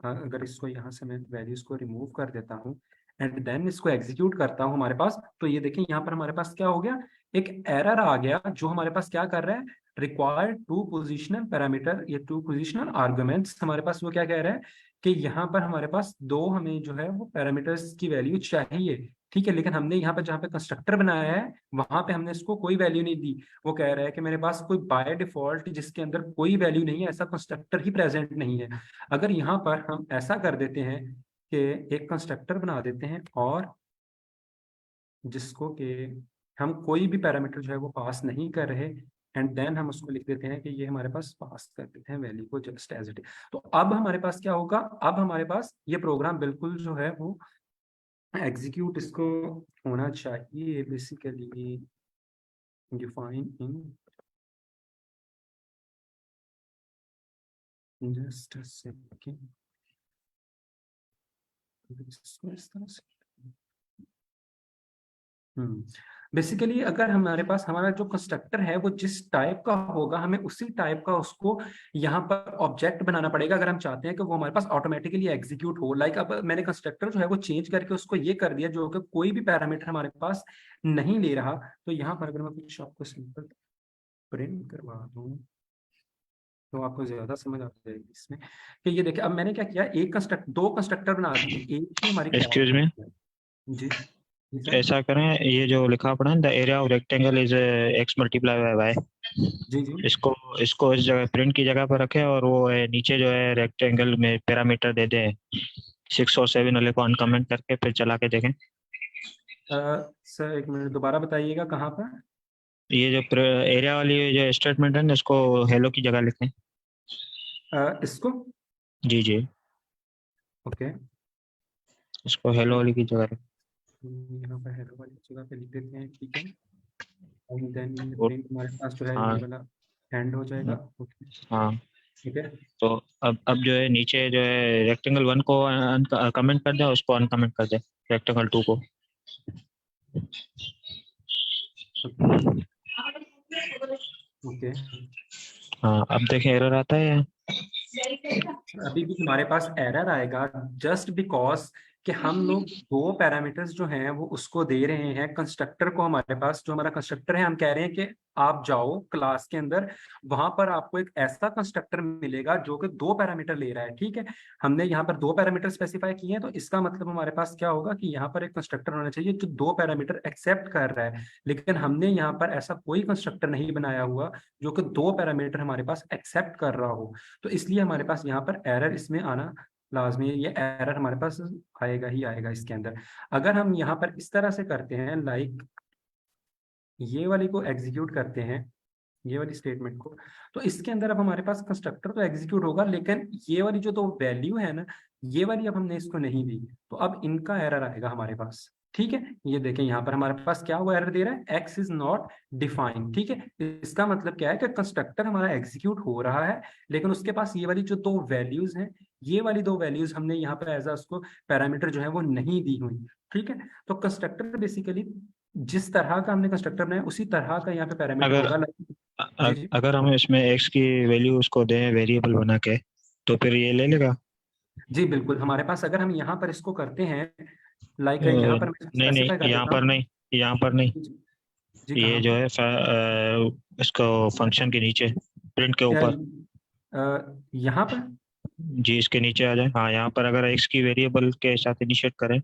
S1: अगर इसको यहाँ से मैं वैल्यूज को रिमूव कर देता हूँ एंड देन इसको एग्जीक्यूट करता हूँ हमारे पास, तो ये देखें यहाँ पर हमारे पास क्या हो गया, एक एरर आ गया जो हमारे पास क्या कर रहा है, रिक्वायर्ड 2 पोजिशनल पैरामीटर, ये 2 पोजिशनल आर्गुमेंट्स हमारे पास वो क्या कह रहा है कि यहाँ पर हमारे पास 2 हमें जो है वो पैरामीटर्स की वैल्यू चाहिए। ठीक है, लेकिन हमने यहाँ पर जहाँ पे कंस्ट्रक्टर बनाया है वहां पे हमने इसको कोई वैल्यू नहीं दी। वो कह रहा है कि मेरे पास कोई बाय डिफॉल्ट जिसके अंदर कोई वैल्यू नहीं है ऐसा कंस्ट्रक्टर ही प्रेजेंट नहीं है। अगर यहाँ पर हम ऐसा कर देते हैं कि एक कंस्ट्रक्टर बना देते हैं और जिसको कि हम कोई भी पैरामीटर जो है वो पास नहीं कर रहे एंड देन हम उसको लिख देते हैं कि ये हमारे पास पास कर देते हैं वैल्यू को जस्ट एज इट इज, तो अब हमारे पास क्या होगा, अब हमारे पास ये प्रोग्राम बिल्कुल जो है वो एग्जीक्यूट इसको होना चाहिए। Basically define in just a second, इसको इस तरह से बेसिकली अगर हमारे पास हमारा जो कंस्ट्रक्टर है वो जिस टाइप का होगा हमें उसी टाइप का उसको यहाँ पर ऑब्जेक्ट बनाना पड़ेगा अगर हम चाहते हैं कि वो हमारे पास ऑटोमेटिकली एग्जीक्यूट हो। लाइक अब मैंने कंस्ट्रक्टर जो है वो चेंज करके उसको ये कर दिया जो कि कोई भी पैरामीटर हमारे पास नहीं ले रहा। तो यहाँ पर अगर मैं कुछ आपको सिंपल प्रिंट करवा दूँ तो आपको ज्यादा समझ आ जाएगी इसमें कि ये देखिए अब मैंने क्या किया, एक कंस्ट्रक्ट 2 कंस्ट्रक्टर बना दिए, एक ही हमारी
S5: एक्सक्यूज मी,
S1: जी
S5: ऐसा करें, ये जो लिखा पड़ा है the area of rectangle is x multiply by Y,
S1: जी जी
S5: इसको इसको इस जगह प्रिंट की जगह पर रखें और वो नीचे जो है रेक्टेंगल में पैरामीटर दे दें 6 और 7 वाले को अनकमेंट करके फिर चला के देखें।
S1: सर एक मिनट दोबारा बताइएगा कहाँ पर,
S5: ये जो एरिया वाली जो स्टेटमेंट है ना इसको हेलो की जगह लिखें।
S1: इसको
S5: जी जी,
S1: ओके
S5: इसको हेलो वाली की जगह रखें।
S1: यहाँ पर हेलो वाली जगह पे लिख देते हैं। ठीक है, और देन
S5: और-
S1: प्रिंट हमारे पास जो है
S5: हाँ।
S1: ये वाला एंड हो जाएगा। ओके
S5: हाँ,
S1: ठीक है,
S5: तो अब जो है नीचे जो है रेक्टेंगल 1 को कमेंट कर दें, उसको अनकमेंट कर दें रेक्टेंगल 2 को।
S1: ओके
S5: हाँ, अब देखें एरर आता है।
S1: अभी भी हमारे पास एरर आएगा जस्ट बिकॉज कि हम लोग 2 पैरामीटर्स जो हैं वो उसको दे रहे हैं कंस्ट्रक्टर को। हमारे पास जो हमारा कंस्ट्रक्टर है हम कह रहे हैं कि आप जाओ क्लास के अंदर, वहां पर आपको एक ऐसा कंस्ट्रक्टर मिलेगा जो कि 2 पैरामीटर ले रहा है। ठीक है, हमने यहाँ पर 2 पैरामीटर स्पेसिफाई किए हैं तो इसका मतलब हमारे पास क्या होगा कि यहाँ पर एक कंस्ट्रक्टर होना चाहिए जो 2 पैरामीटर एक्सेप्ट कर रहा है। लेकिन हमने यहाँ पर ऐसा कोई कंस्ट्रक्टर नहीं बनाया हुआ जो कि 2 पैरामीटर हमारे पास एक्सेप्ट कर रहा हो, तो इसलिए हमारे पास यहाँ पर एरर इसमें आना लाजमी है। ये एरर हमारे पास आएगा ही आएगा इसके अंदर। अगर हम यहाँ पर इस तरह से करते हैं, लाइक ये वाली को एग्जीक्यूट करते हैं, ये वाली स्टेटमेंट को, तो इसके अंदर अब हमारे पास कंस्ट्रक्टर तो एग्जीक्यूट होगा लेकिन ये वाली जो 2 वैल्यू है ना, ये वाली अब हमने इसको नहीं दी, तो अब इनका एरर आएगा हमारे पास। ठीक है, ये देखें यहाँ पर हमारे पास क्या हुआ, एरर दे रहा है x इज नॉट डिफाइंड। ठीक है, इसका मतलब क्या है कि कंस्ट्रक्टर हमारा एग्जीक्यूट हो रहा है लेकिन उसके पास ये वाली जो 2 वैल्यूज हैं, ये वाली 2 वैल्यूज हमने यहाँ पर एज उसको पैरामीटर जो है वो नहीं दी हुई। ठीक है, तो कंस्ट्रक्टर बेसिकली जिस तरह का हमने कंस्ट्रक्टर बनाया उसी तरह का यहाँ पे पैरामीटर
S5: अगर
S1: होगा।
S5: अगर हम इसमें x की वैल्यू उसको दें वेरिएबल बना के तो फिर ये ले लेगा।
S1: जी बिल्कुल, हमारे पास अगर हम यहाँ पर इसको करते हैं, लाइक यहाँ पर मैं
S5: नहीं नहीं,
S1: स्पेसिफाई कर
S5: यहाँ
S1: देता
S5: पर
S1: हूँ।
S5: नहीं, यहाँ पर नहीं,
S1: जी जी,
S5: ये
S1: कहाँ
S5: जो
S1: पर?
S5: है इसको फंक्शन के नीचे, प्रिंट के
S1: क्या
S5: ऊपर।
S1: यहाँ पर?
S5: जी इसके नीचे आ जाए। हाँ, यहाँ पर अगर एक्स की वेरिएबल के साथ इनिशिएट करें।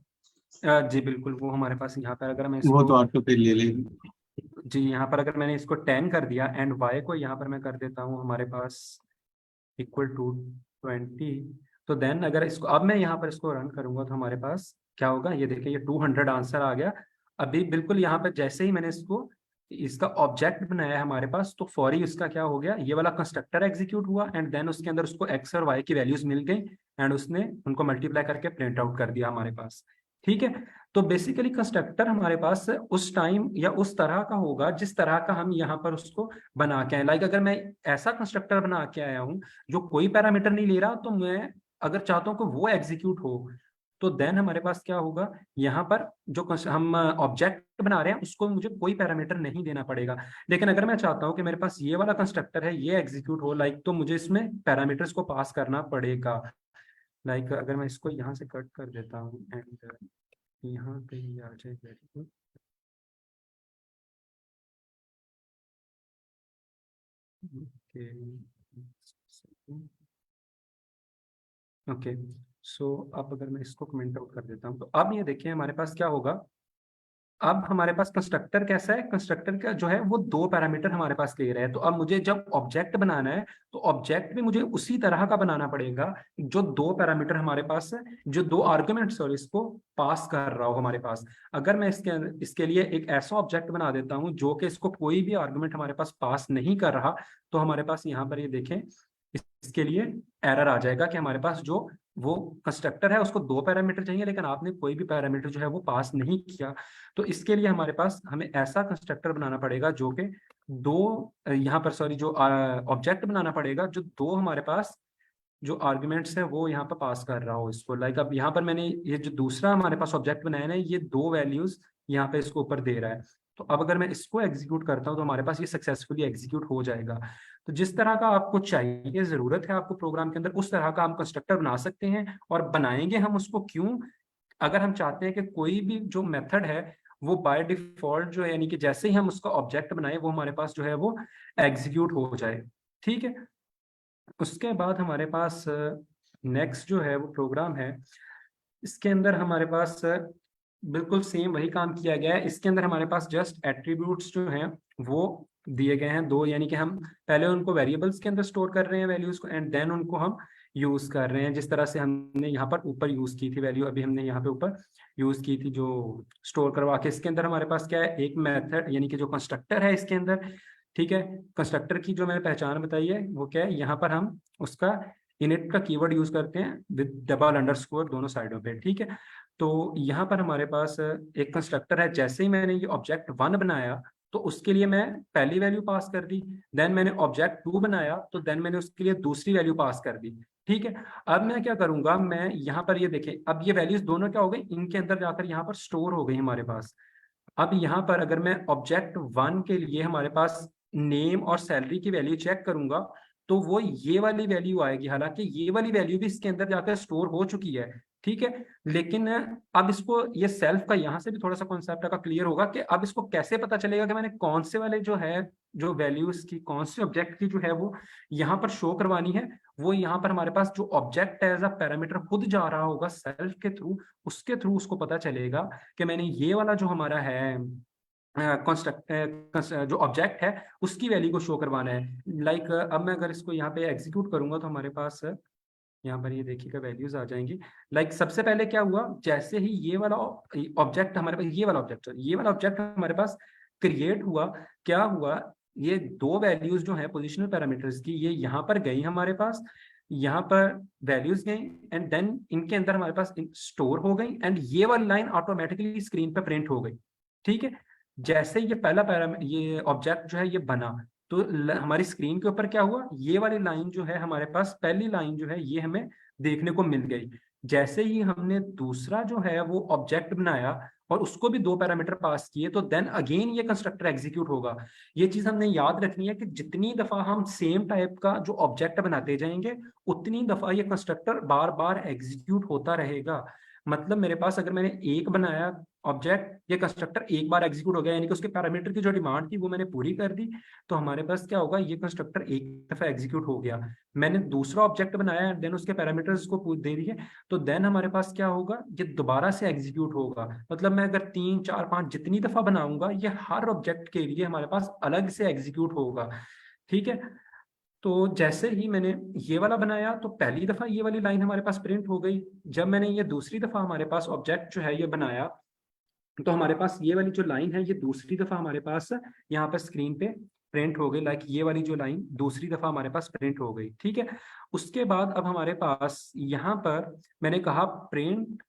S1: जी बिल्कुल, वो हमारे पास यहाँ पर अगर मैं
S6: वो
S1: इसको
S6: तो ऑटो पे ले लेगी।
S1: जी यहाँ पर अगर मैंने इसको 10 कर दिया एंड वाई को यहाँ पर मैं कर देता हूँ हमारे पास इक्वल टू 20, तो देन अगर इसको अब मैं यहाँ पर इसको रन करूंगा तो हमारे पास क्या होगा, ये देखिए ये 200 आंसर आ गया। अभी बिल्कुल यहाँ पर जैसे ही मैंने इसका ऑब्जेक्ट बनाया है हमारे पास, तो फौरी इसका क्या हो गया, ये वाला कंस्ट्रक्टर एग्जीक्यूट हुआ एंड देन उसके अंदर उसको एक्स और वाई की वैल्यूज मिल गई एंड उसने उनको मल्टीप्लाई करके प्रिंट आउट कर दिया हमारे पास। ठीक है, तो बेसिकली कंस्ट्रक्टर हमारे पास उस टाइम या उस तरह का होगा जिस तरह का हम यहाँ पर उसको बना के आए। लाइक अगर मैं ऐसा कंस्ट्रक्टर बना के आया हूँ जो कोई पैरामीटर नहीं ले रहा, तो मैं अगर चाहता हूँ कि वो एग्जीक्यूट हो, तो देन हमारे पास क्या होगा, यहाँ पर जो हम ऑब्जेक्ट बना रहे हैं उसको मुझे कोई पैरामीटर नहीं देना पड़ेगा। लेकिन अगर मैं चाहता हूँ कि मेरे पास ये वाला कंस्ट्रक्टर है ये एग्जीक्यूट हो लाइक, तो मुझे इसमें पैरामीटर्स को पास करना पड़ेगा। लाइक अगर मैं इसको यहाँ से कट कर देता हूँ एंड यहाँ पे ये आ जाए वेरिएबल, ओके सो अब अगर मैं इसको कमेंट आउट कर देता हूँ, तो अब ये देखिए हमारे पास क्या होगा। अब हमारे पास कंस्ट्रक्टर कैसा है, कंस्ट्रक्टर का जो है वो 2 पैरामीटर हमारे पास ले रहा है। तो अब मुझे जब ऑब्जेक्ट बनाना है तो ऑब्जेक्ट भी मुझे उसी तरह का बनाना पड़ेगा जो 2 पैरामीटर हमारे पास है, जो 2 आर्गुमेंट्स और इसको पास कर रहा हो हमारे पास। अगर मैं इसके लिए एक ऐसा ऑब्जेक्ट बना देता हूं जो कि इसको कोई भी आर्गुमेंट हमारे पास पास नहीं कर रहा, तो हमारे पास यहाँ पर ये देखें इसके लिए एरर आ जाएगा कि हमारे पास जो वो कंस्ट्रक्टर है उसको 2 पैरामीटर चाहिए लेकिन आपने कोई भी पैरामीटर जो है वो पास नहीं किया। तो इसके लिए हमारे पास हमें ऐसा कंस्ट्रक्टर बनाना पड़ेगा जो कि 2 यहाँ पर सॉरी जो ऑब्जेक्ट बनाना पड़ेगा जो 2 हमारे पास जो आर्गुमेंट्स है वो यहाँ पर पास कर रहा हो इसको। लाइक अब यहाँ पर मैंने ये जो दूसरा हमारे पास ऑब्जेक्ट बनाया है ये 2 वैल्यूज यहाँ पे इसको ऊपर दे रहा है। तो अब अगर मैं इसको एग्जीक्यूट करता हूँ तो हमारे पास ये सक्सेसफुली एग्जीक्यूट हो जाएगा। तो जिस तरह का आपको चाहिए, जरूरत है आपको प्रोग्राम के अंदर, उस तरह का हम कंस्ट्रक्टर बना सकते हैं। और बनाएंगे हम उसको क्यों, अगर हम चाहते हैं कि कोई भी जो मेथड है वो बाय डिफॉल्ट जो है यानी कि जैसे ही हम उसका ऑब्जेक्ट बनाए वो हमारे पास जो है वो एग्जीक्यूट हो जाए। ठीक है, उसके बाद हमारे पास नेक्स्ट जो है वो प्रोग्राम है, इसके अंदर हमारे पास बिल्कुल सेम वही काम किया गया है। इसके अंदर हमारे पास जस्ट एट्रीब्यूट्स जो हैं वो दिए गए हैं 2, यानी कि हम पहले उनको वेरिएबल्स के अंदर स्टोर कर रहे हैं वैल्यूज को एंड देन उनको हम यूज कर रहे हैं जिस तरह से हमने यहाँ पर ऊपर यूज की थी वैल्यू, अभी हमने यहाँ पे ऊपर यूज की थी जो स्टोर करवा के। इसके अंदर हमारे पास क्या है, एक मेथड यानी कि जो कंस्ट्रक्टर है इसके अंदर। ठीक है, कंस्ट्रक्टर की जो मैंने पहचान बताई है वो क्या है, यहाँ पर हम उसका इनिट का कीवर्ड यूज करते हैं विद डबल अंडरस्कोर दोनों साइडों पे। ठीक है, तो यहाँ पर हमारे पास एक कंस्ट्रक्टर है, जैसे ही मैंने ये ऑब्जेक्ट 1 बनाया तो उसके लिए मैं पहली वैल्यू पास कर दी, देन मैंने ऑब्जेक्ट 2 बनाया तो देन मैंने उसके लिए दूसरी वैल्यू पास कर दी। ठीक है, अब मैं क्या करूंगा, मैं यहाँ पर ये देखें अब ये वैल्यूज दोनों क्या हो गई, इनके अंदर जाकर यहाँ पर स्टोर हो गई हमारे पास। अब यहाँ पर अगर मैं ऑब्जेक्ट 1 के लिए हमारे पास नेम और सैलरी की वैल्यू चेक करूंगा तो वो ये वाली वैल्यू आएगी, हालांकि ये वाली वैल्यू भी इसके अंदर जाकर स्टोर हो चुकी है। ठीक है, लेकिन अब इसको ये सेल्फ का यहाँ से भी थोड़ा सा कॉन्सेप्ट का क्लियर होगा कि अब इसको कैसे पता चलेगा कि मैंने कौन से वाले जो है जो वैल्यूज की कौन से ऑब्जेक्ट की जो है वो यहाँ पर शो करवानी है। वो यहाँ पर हमारे पास जो ऑब्जेक्ट एज अ पैरामीटर खुद जा रहा होगा सेल्फ के थ्रू, उसके थ्रू उसको पता चलेगा कि मैंने ये वाला जो हमारा है जो ऑब्जेक्ट है उसकी वैल्यू को शो करवाना है। लाइक अब मैं अगर इसको यहाँ पे एग्जीक्यूट करूंगा तो हमारे पास यहाँ पर ये देखिएगा वैल्यूज आ जाएंगी। लाइक सबसे पहले क्या हुआ, जैसे ही ये वाला ऑब्जेक्ट हमारे पास ये वाला ऑब्जेक्ट हमारे पास क्रिएट हुआ, क्या हुआ, ये 2 वैल्यूज जो है पोजिशनल पैरामीटर्स की ये यहाँ पर गई हमारे पास, यहाँ पर वैल्यूज गई एंड देन इनके अंदर हमारे पास स्टोर हो गई एंड ये वाली लाइन ऑटोमेटिकली स्क्रीन पर प्रिंट हो गई। ठीक है, जैसे ये पहला ये ऑब्जेक्ट जो है ये बना तो हमारी स्क्रीन के ऊपर क्या हुआ, ये वाली लाइन जो है हमारे पास पहली लाइन जो है ये हमें देखने को मिल गई। जैसे ही हमने दूसरा जो है वो ऑब्जेक्ट बनाया और उसको भी 2 पैरामीटर पास किए, तो देन अगेन ये कंस्ट्रक्टर एग्जीक्यूट होगा। ये चीज हमने याद रखनी है कि जितनी दफा हम सेम टाइप का जो ऑब्जेक्ट बनाते जाएंगे उतनी दफा ये कंस्ट्रक्टर बार बार एग्जीक्यूट होता रहेगा। मतलब मेरे पास अगर मैंने एक बनाया ऑब्जेक्ट, ये कंस्ट्रक्टर एक बार एग्जीक्यूट हो गया, यानी कि उसके पैरामीटर की जो डिमांड थी वो मैंने पूरी कर दी, तो हमारे पास क्या होगा, ये कंस्ट्रक्टर एक दफा एग्जीक्यूट हो गया। मैंने दूसरा ऑब्जेक्ट बनाया, देन उसके पैरामीटर्स को दे दिए, तो देन हमारे पास क्या होगा, ये दोबारा से एग्जीक्यूट होगा। मतलब मैं अगर 3, 4, 5 जितनी दफा बनाऊंगा, ये हर ऑब्जेक्ट के लिए हमारे पास अलग से एग्जीक्यूट होगा। ठीक है, तो जैसे ही मैंने ये वाला बनाया तो पहली दफा ये वाली लाइन हमारे पास प्रिंट हो गई। जब मैंने ये दूसरी दफा हमारे पास ऑब्जेक्ट जो है ये बनाया, तो हमारे पास ये वाली जो लाइन है ये दूसरी दफा हमारे पास यहाँ पर स्क्रीन पे प्रिंट हो गई। लाइक ये वाली जो लाइन दूसरी दफा हमारे पास प्रिंट हो गई। ठीक है, उसके बाद अब हमारे पास यहाँ पर मैंने कहा प्रिंट,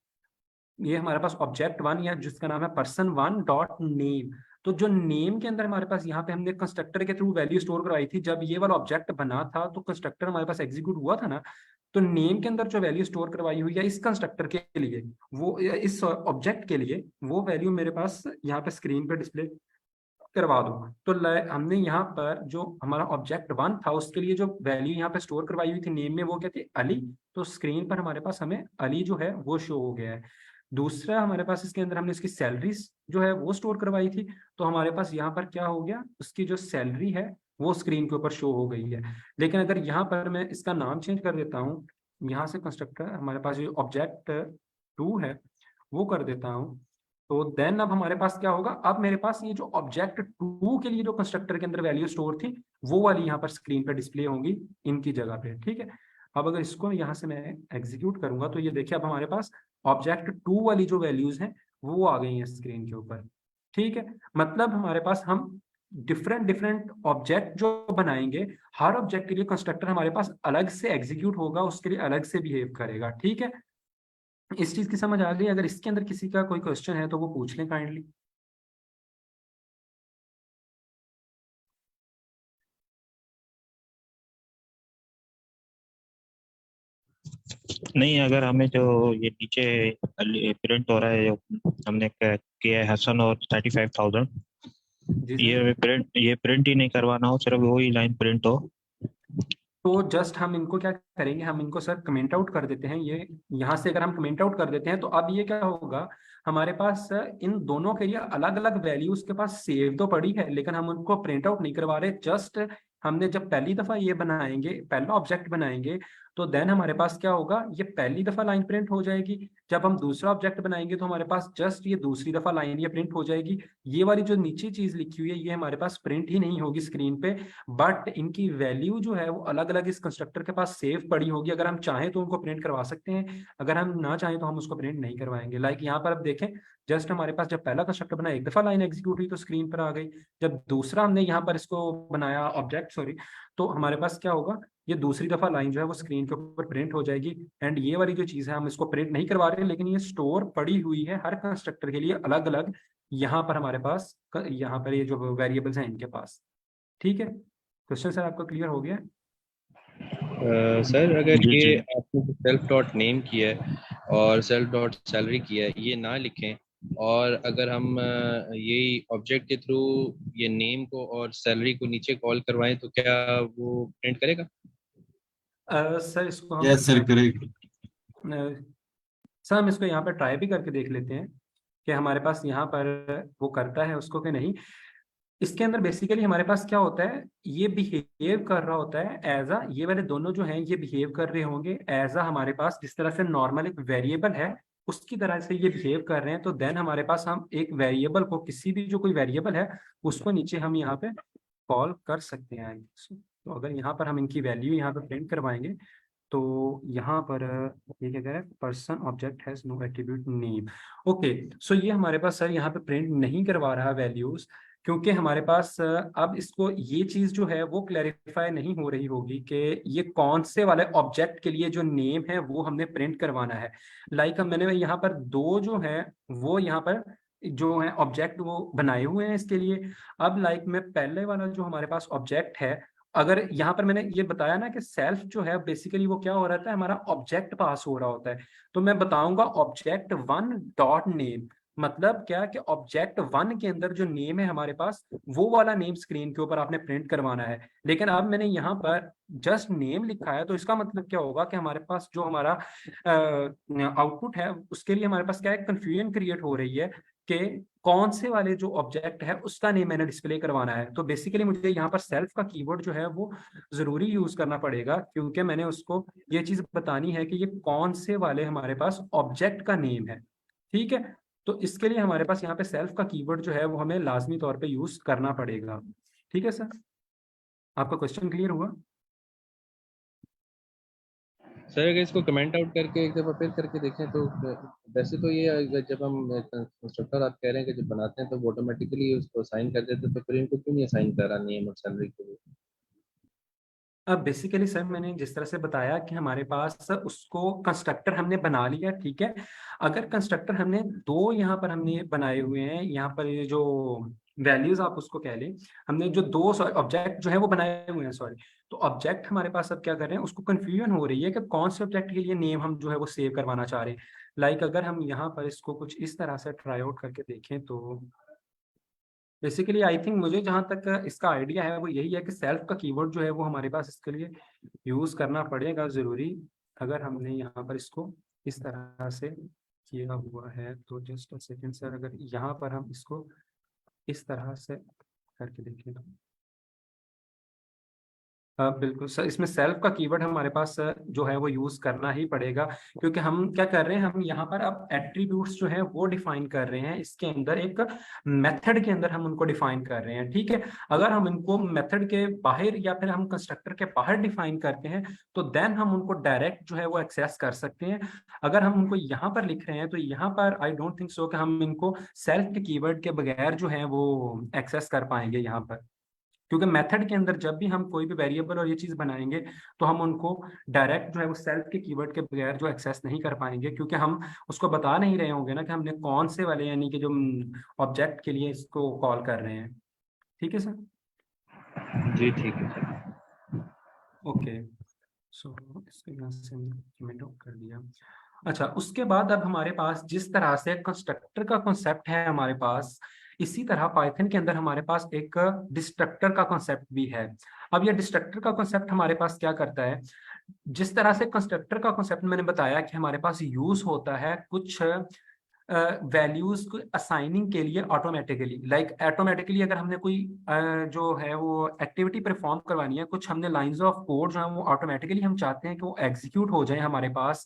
S1: ये हमारे पास ऑब्जेक्ट 1 या जिसका नाम है person1 डॉट नेम। तो जो नेम के अंदर हमारे पास यहाँ पे हमने कंस्ट्रक्टर के थ्रू वैल्यू स्टोर करवाई थी, जब ये वाला ऑब्जेक्ट बना था तो कंस्ट्रक्टर हमारे पास एग्जीक्यूट हुआ था ना, तो नेम के अंदर जो वैल्यू स्टोर करवाई हुई है इस कंस्ट्रक्टर के लिए, वो इस ऑब्जेक्ट के लिए, वो वैल्यू मेरे पास यहाँ पे स्क्रीन पे डिस्प्ले करवा दो। तो हमने यहाँ पर जो हमारा ऑब्जेक्ट 1 था उसके लिए जो वैल्यू यहाँ पे स्टोर करवाई हुई थी नेम में, वो क्या थी, अली। तो स्क्रीन पर हमारे पास हमें अली जो है वो शो हो गया है। दूसरा हमारे पास इसके अंदर हमने इसकी सैलरीज जो है वो स्टोर करवाई थी, तो हमारे पास यहाँ पर क्या हो गया, उसकी जो सैलरी है वो स्क्रीन के ऊपर शो हो गई है। लेकिन अगर यहाँ पर मैं इसका नाम चेंज कर देता हूँ, यहाँ से कंस्ट्रक्टर हमारे पास जो ऑब्जेक्ट 2 है वो कर देता हूँ, तो देन अब हमारे पास क्या होगा, अब मेरे पास ये जो ऑब्जेक्ट 2 के लिए जो कंस्ट्रक्टर के अंदर वैल्यू स्टोर थी वो वाली यहाँ पर स्क्रीन पर डिस्प्ले होंगी इनकी जगह पे। ठीक है, अब अगर इसको यहाँ से मैं एग्जीक्यूट करूंगा तो ये देखिए अब हमारे पास ऑब्जेक्ट 2 वाली जो वैल्यूज हैं वो आ गई हैं स्क्रीन के ऊपर। ठीक है, मतलब हमारे पास हम डिफरेंट डिफरेंट ऑब्जेक्ट जो बनाएंगे, हर ऑब्जेक्ट के लिए कंस्ट्रक्टर हमारे पास अलग से एग्जीक्यूट होगा, उसके लिए अलग से बिहेव करेगा। ठीक है, इस चीज की समझ आ गई? अगर इसके अंदर किसी का कोई क्वेश्चन है तो वो पूछ लें काइंडली।
S5: नहीं, अगर हमें जो ये नीचे प्रिंट हो रहा है, जो हमने किया है हसन और 35,000, ये प्रिंट ही नहीं करवाना हो, सिर्फ वही लाइन प्रिंट हो,
S1: तो जस्ट हम इनको क्या करेंगे, हम इनको सर कमेंट आउट कर देते हैं। ये यहाँ से अगर हम कमेंट आउट कर देते हैं तो अब ये क्या होगा, हमारे पास इन दोनों के लिए अलग अलग वैल्यूज के पास सेव तो पड़ी है, लेकिन हम उनको प्रिंट आउट नहीं करवा रहे। जस्ट हमने जब पहली दफा ये बनाएंगे, पहला ऑब्जेक्ट बनाएंगे, तो देन हमारे पास क्या होगा, ये पहली दफा लाइन प्रिंट हो जाएगी। जब हम दूसरा ऑब्जेक्ट बनाएंगे तो हमारे पास जस्ट ये दूसरी दफा लाइन ये प्रिंट हो जाएगी। ये वाली जो नीचे चीज लिखी हुई है ये हमारे पास प्रिंट ही नहीं होगी स्क्रीन पे, बट इनकी वैल्यू जो है वो अलग अलग इस कंस्ट्रक्टर के पास सेव पड़ी होगी। अगर हम चाहें तो उनको प्रिंट करवा सकते हैं, अगर हम ना चाहें तो हम उसको प्रिंट नहीं करवाएंगे। लाइक यहाँ पर अब देखें, जस्ट हमारे पास जब पहला कंस्ट्रक्टर बना एक दफा लाइन एग्जीक्यूट हुई तो स्क्रीन पर आ गई। जब दूसरा हमने यहाँ पर इसको बनाया ऑब्जेक्ट, सॉरी, तो हमारे पास क्या होगा, ये दूसरी दफा लाइन जो है वो स्क्रीन के ऊपर प्रिंट हो जाएगी। एंड ये वाली जो चीज है हम इसको प्रिंट नहीं करवा रहे, लेकिन ये स्टोर पड़ी हुई है हर कंस्ट्रक्टर के लिए अलग अलग, यहाँ पर हमारे पास, यहाँ पर ये जो वेरिएबल्स हैं इनके पास। ठीक है, क्वेश्चन सर आपको क्लियर हो गया?
S6: सर अगर
S5: जी,
S6: ये
S5: जी।
S6: आपने सेल्फ डॉट नेम किया है और सेल्फ डॉट सैलरी किया है, ये ना लिखें, और अगर हम यही ऑब्जेक्ट के थ्रू ये नेम को और सैलरी को नीचे कॉल करवाएं तो क्या वो प्रिंट करेगा?
S1: सर इसको हम
S7: यस सर, करेक्ट।
S1: सर हम इसको यहाँ पर ट्राई भी करके देख लेते हैं कि हमारे पास यहाँ पर वो करता है उसको कि नहीं। इसके अंदर बेसिकली हमारे पास क्या होता है, ये बिहेव कर रहा होता है एज अ, ये वाले दोनों जो हैं ये बिहेव कर रहे होंगे एज अ, हमारे पास जिस तरह से नॉर्मल एक वेरिएबल है उसकी तरह से ये बिहेव कर रहे हैं। तो देन हमारे पास हम एक वेरिएबल को, किसी भी जो कोई वेरिएबल है उसको नीचे हम यहाँ पे कॉल कर सकते हैं। तो अगर यहाँ पर हम इनकी वैल्यू यहाँ पे प्रिंट करवाएंगे तो यहाँ पर ये क्या कह रहा है, person object has no attribute name. Okay, so ये हमारे पास सर यहाँ पे प्रिंट नहीं करवा रहा वैल्यूज, क्योंकि हमारे पास अब इसको ये चीज जो है वो क्लैरिफाई नहीं हो रही होगी कि ये कौन से वाले ऑब्जेक्ट के लिए जो नेम है वो हमने प्रिंट करवाना है। लाइक मैंने यहाँ पर दो जो है वो यहाँ पर जो है ऑब्जेक्ट वो बनाए हुए हैं इसके लिए। अब लाइक मैं पहले वाला जो हमारे पास ऑब्जेक्ट है, अगर यहाँ पर मैंने ये बताया ना कि सेल्फ जो है बेसिकली वो क्या हो रहा है, हमारा ऑब्जेक्ट पास हो रहा होता है, तो मैं बताऊंगा ऑब्जेक्ट 1 डॉट नेम। मतलब क्या कि ऑब्जेक्ट 1 के अंदर जो नेम है हमारे पास, वो वाला नेम स्क्रीन के ऊपर आपने प्रिंट करवाना है। लेकिन अब मैंने यहाँ पर जस्ट नेम लिखा है, तो इसका मतलब क्या होगा कि हमारे पास जो हमारा आउटपुट है उसके लिए हमारे पास क्या है, कंफ्यूजन क्रिएट हो रही है कि कौन से वाले जो ऑब्जेक्ट है उसका नेम मैंने डिस्प्ले करवाना है। तो बेसिकली मुझे यहाँ पर सेल्फ का कीवर्ड जो है वो जरूरी यूज करना पड़ेगा, क्योंकि मैंने उसको ये चीज बतानी है कि ये कौन से वाले हमारे पास ऑब्जेक्ट का नेम है। ठीक है, तो इसके लिए हमारे पास यहाँ पे सेल्फ का कीवर्ड जो है वो हमें लाजमी तौर पे यूज करना पड़ेगा। ठीक है सर, आपका क्वेश्चन क्लियर हुआ?
S6: सर अगर इसको कमेंट आउट करके एक दफा फिर करके देखें तो वैसे तो ये अगर जब हम कंस्ट्रक्टर आप कह रहे हैं कि जब बनाते हैं तो वो ऑटोमेटिकली उसको असाइन कर देते, तो फिर इनको क्यों नहीं असाइन करा नेम और सैलरी के लिए?
S1: अब बेसिकली सर मैंने जिस तरह से बताया कि हमारे पास उसको कंस्ट्रक्टर हमने बना लिया, ठीक है। अगर कंस्ट्रक्टर हमने दो यहाँ पर हमने बनाए हुए हैं, यहाँ पर ये जो वैल्यूज आप उसको कह लें, हमने जो दो ऑब्जेक्ट जो है वो बनाए हुए हैं, सॉरी। तो ऑब्जेक्ट हमारे पास अब क्या कर रहे हैं, उसको कंफ्यूजन हो रही है कि कौन से ऑब्जेक्ट के लिए नेम हम जो है वो सेव करवाना चाह रहे हैं। लाइक अगर हम यहाँ पर इसको कुछ इस तरह से ट्राई आउट करके देखें तो बेसिकली आई थिंक मुझे जहां तक इसका आइडिया है वो यही है कि सेल्फ का कीवर्ड जो है वो हमारे पास इसके लिए यूज करना पड़ेगा जरूरी। अगर हमने यहाँ पर इसको इस तरह से किया हुआ है तो जस्ट अ सेकंड सर, अगर यहाँ पर हम इसको इस तरह से करके देखें तो बिल्कुल सर, इसमें सेल्फ का कीवर्ड हमारे पास जो है वो यूज करना ही पड़ेगा, क्योंकि हम क्या कर रहे हैं, हम यहाँ पर अब एट्रीब्यूट्स जो है वो डिफाइन कर रहे हैं। इसके अंदर एक मेथड के अंदर हम उनको डिफाइन कर रहे हैं, ठीक है। अगर हम इनको मेथड के बाहर या फिर हम कंस्ट्रक्टर के बाहर डिफाइन करते हैं तो देन हम उनको डायरेक्ट जो है वो एक्सेस कर सकते हैं। अगर हम उनको यहाँ पर लिख रहे हैं तो यहाँ पर आई डोंट थिंक सो कि हम इनको सेल्फ के कीवर्ड के बगैर जो है वो एक्सेस कर पाएंगे यहाँ पर, क्योंकि मेथड के अंदर जब भी हम कोई भी वेरिएबल और ये चीज बनाएंगे तो हम उनको डायरेक्ट जो है वो सेल्फ के कीवर्ड के बगैर जो एक्सेस नहीं कर पाएंगे, क्योंकि हम उसको बता नहीं रहे होंगे ना कि हमने कौन से वाले यानी कि जो ऑब्जेक्ट के लिए इसको कॉल कर रहे हैं। ठीक है सर?
S6: जी ठीक है सर।
S1: ओके, सो इसको यहाँ से कमेंट आउट कर दिया। अच्छा, उसके बाद अब हमारे पास जिस तरह से कंस्ट्रक्टर का कॉन्सेप्ट है हमारे पास, इसी तरह पाइथन के अंदर हमारे पास एक डिस्ट्रक्टर का कॉन्सेप्ट भी है। अब ये डिस्ट्रक्टर का कॉन्सेप्ट हमारे पास क्या करता है, जिस तरह से कंस्ट्रक्टर का कॉन्सेप्ट मैंने बताया कि हमारे पास यूज होता है कुछ वैल्यूज को असाइनिंग के लिए ऑटोमेटिकली, लाइक ऑटोमेटिकली अगर हमने कोई जो है वो एक्टिविटी परफॉर्म करवानी है, कुछ हमने लाइंस ऑफ कोड जो है वो ऑटोमेटिकली हम चाहते हैं कि वो एग्जीक्यूट हो जाए हमारे पास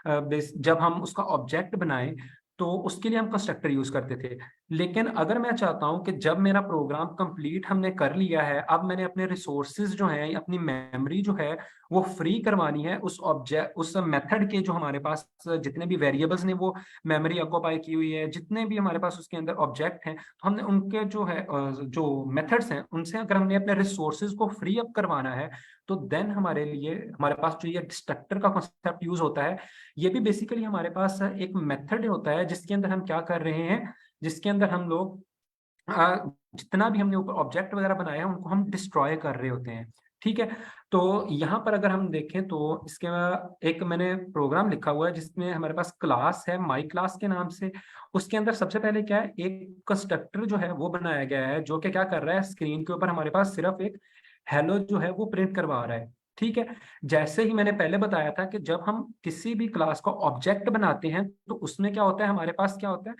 S1: जब हम उसका ऑब्जेक्ट बनाए, तो उसके लिए हम कंस्ट्रक्टर यूज करते थे। लेकिन अगर मैं चाहता हूं कि जब मेरा प्रोग्राम कंप्लीट हमने कर लिया है, अब मैंने अपने रिसोर्सेज जो है, अपनी मेमोरी जो है वो फ्री करवानी है उस ऑब्जेक्ट, उस मेथड के जो हमारे पास जितने भी वेरिएबल्स ने वो मेमोरी ऑक्यूपाई की हुई है, जितने भी हमारे पास उसके अंदर ऑब्जेक्ट हैं, तो हमने उनके जो है जो मेथड्स हैं उनसे अगर हमने अपने रिसोर्सेज को फ्री अप करवाना है, तो देन हमारे लिए हमारे पास जो ये डिस्ट्रक्टर का कॉन्सेप्ट यूज होता है। ये भी बेसिकली हमारे पास एक मेथड होता है जिसके अंदर हम क्या कर रहे हैं, जिसके अंदर हम लोग जितना भी हमने ऊपर ऑब्जेक्ट वगैरह बनाया है उनको हम डिस्ट्रॉय कर रहे होते हैं। ठीक है, तो यहाँ पर अगर हम देखें तो इसके एक मैंने प्रोग्राम लिखा हुआ है जिसमें हमारे पास क्लास है माई क्लास के नाम से। उसके अंदर सबसे पहले क्या है, एक कंस्ट्रक्टर जो है वो बनाया गया है जो कि क्या कर रहा है, स्क्रीन के ऊपर हमारे पास सिर्फ एक हेलो जो है वो प्रिंट करवा रहा है। ठीक है, जैसे ही मैंने पहले बताया था कि जब हम किसी भी क्लास को ऑब्जेक्ट बनाते हैं तो उसमें क्या होता है, हमारे पास क्या होता है,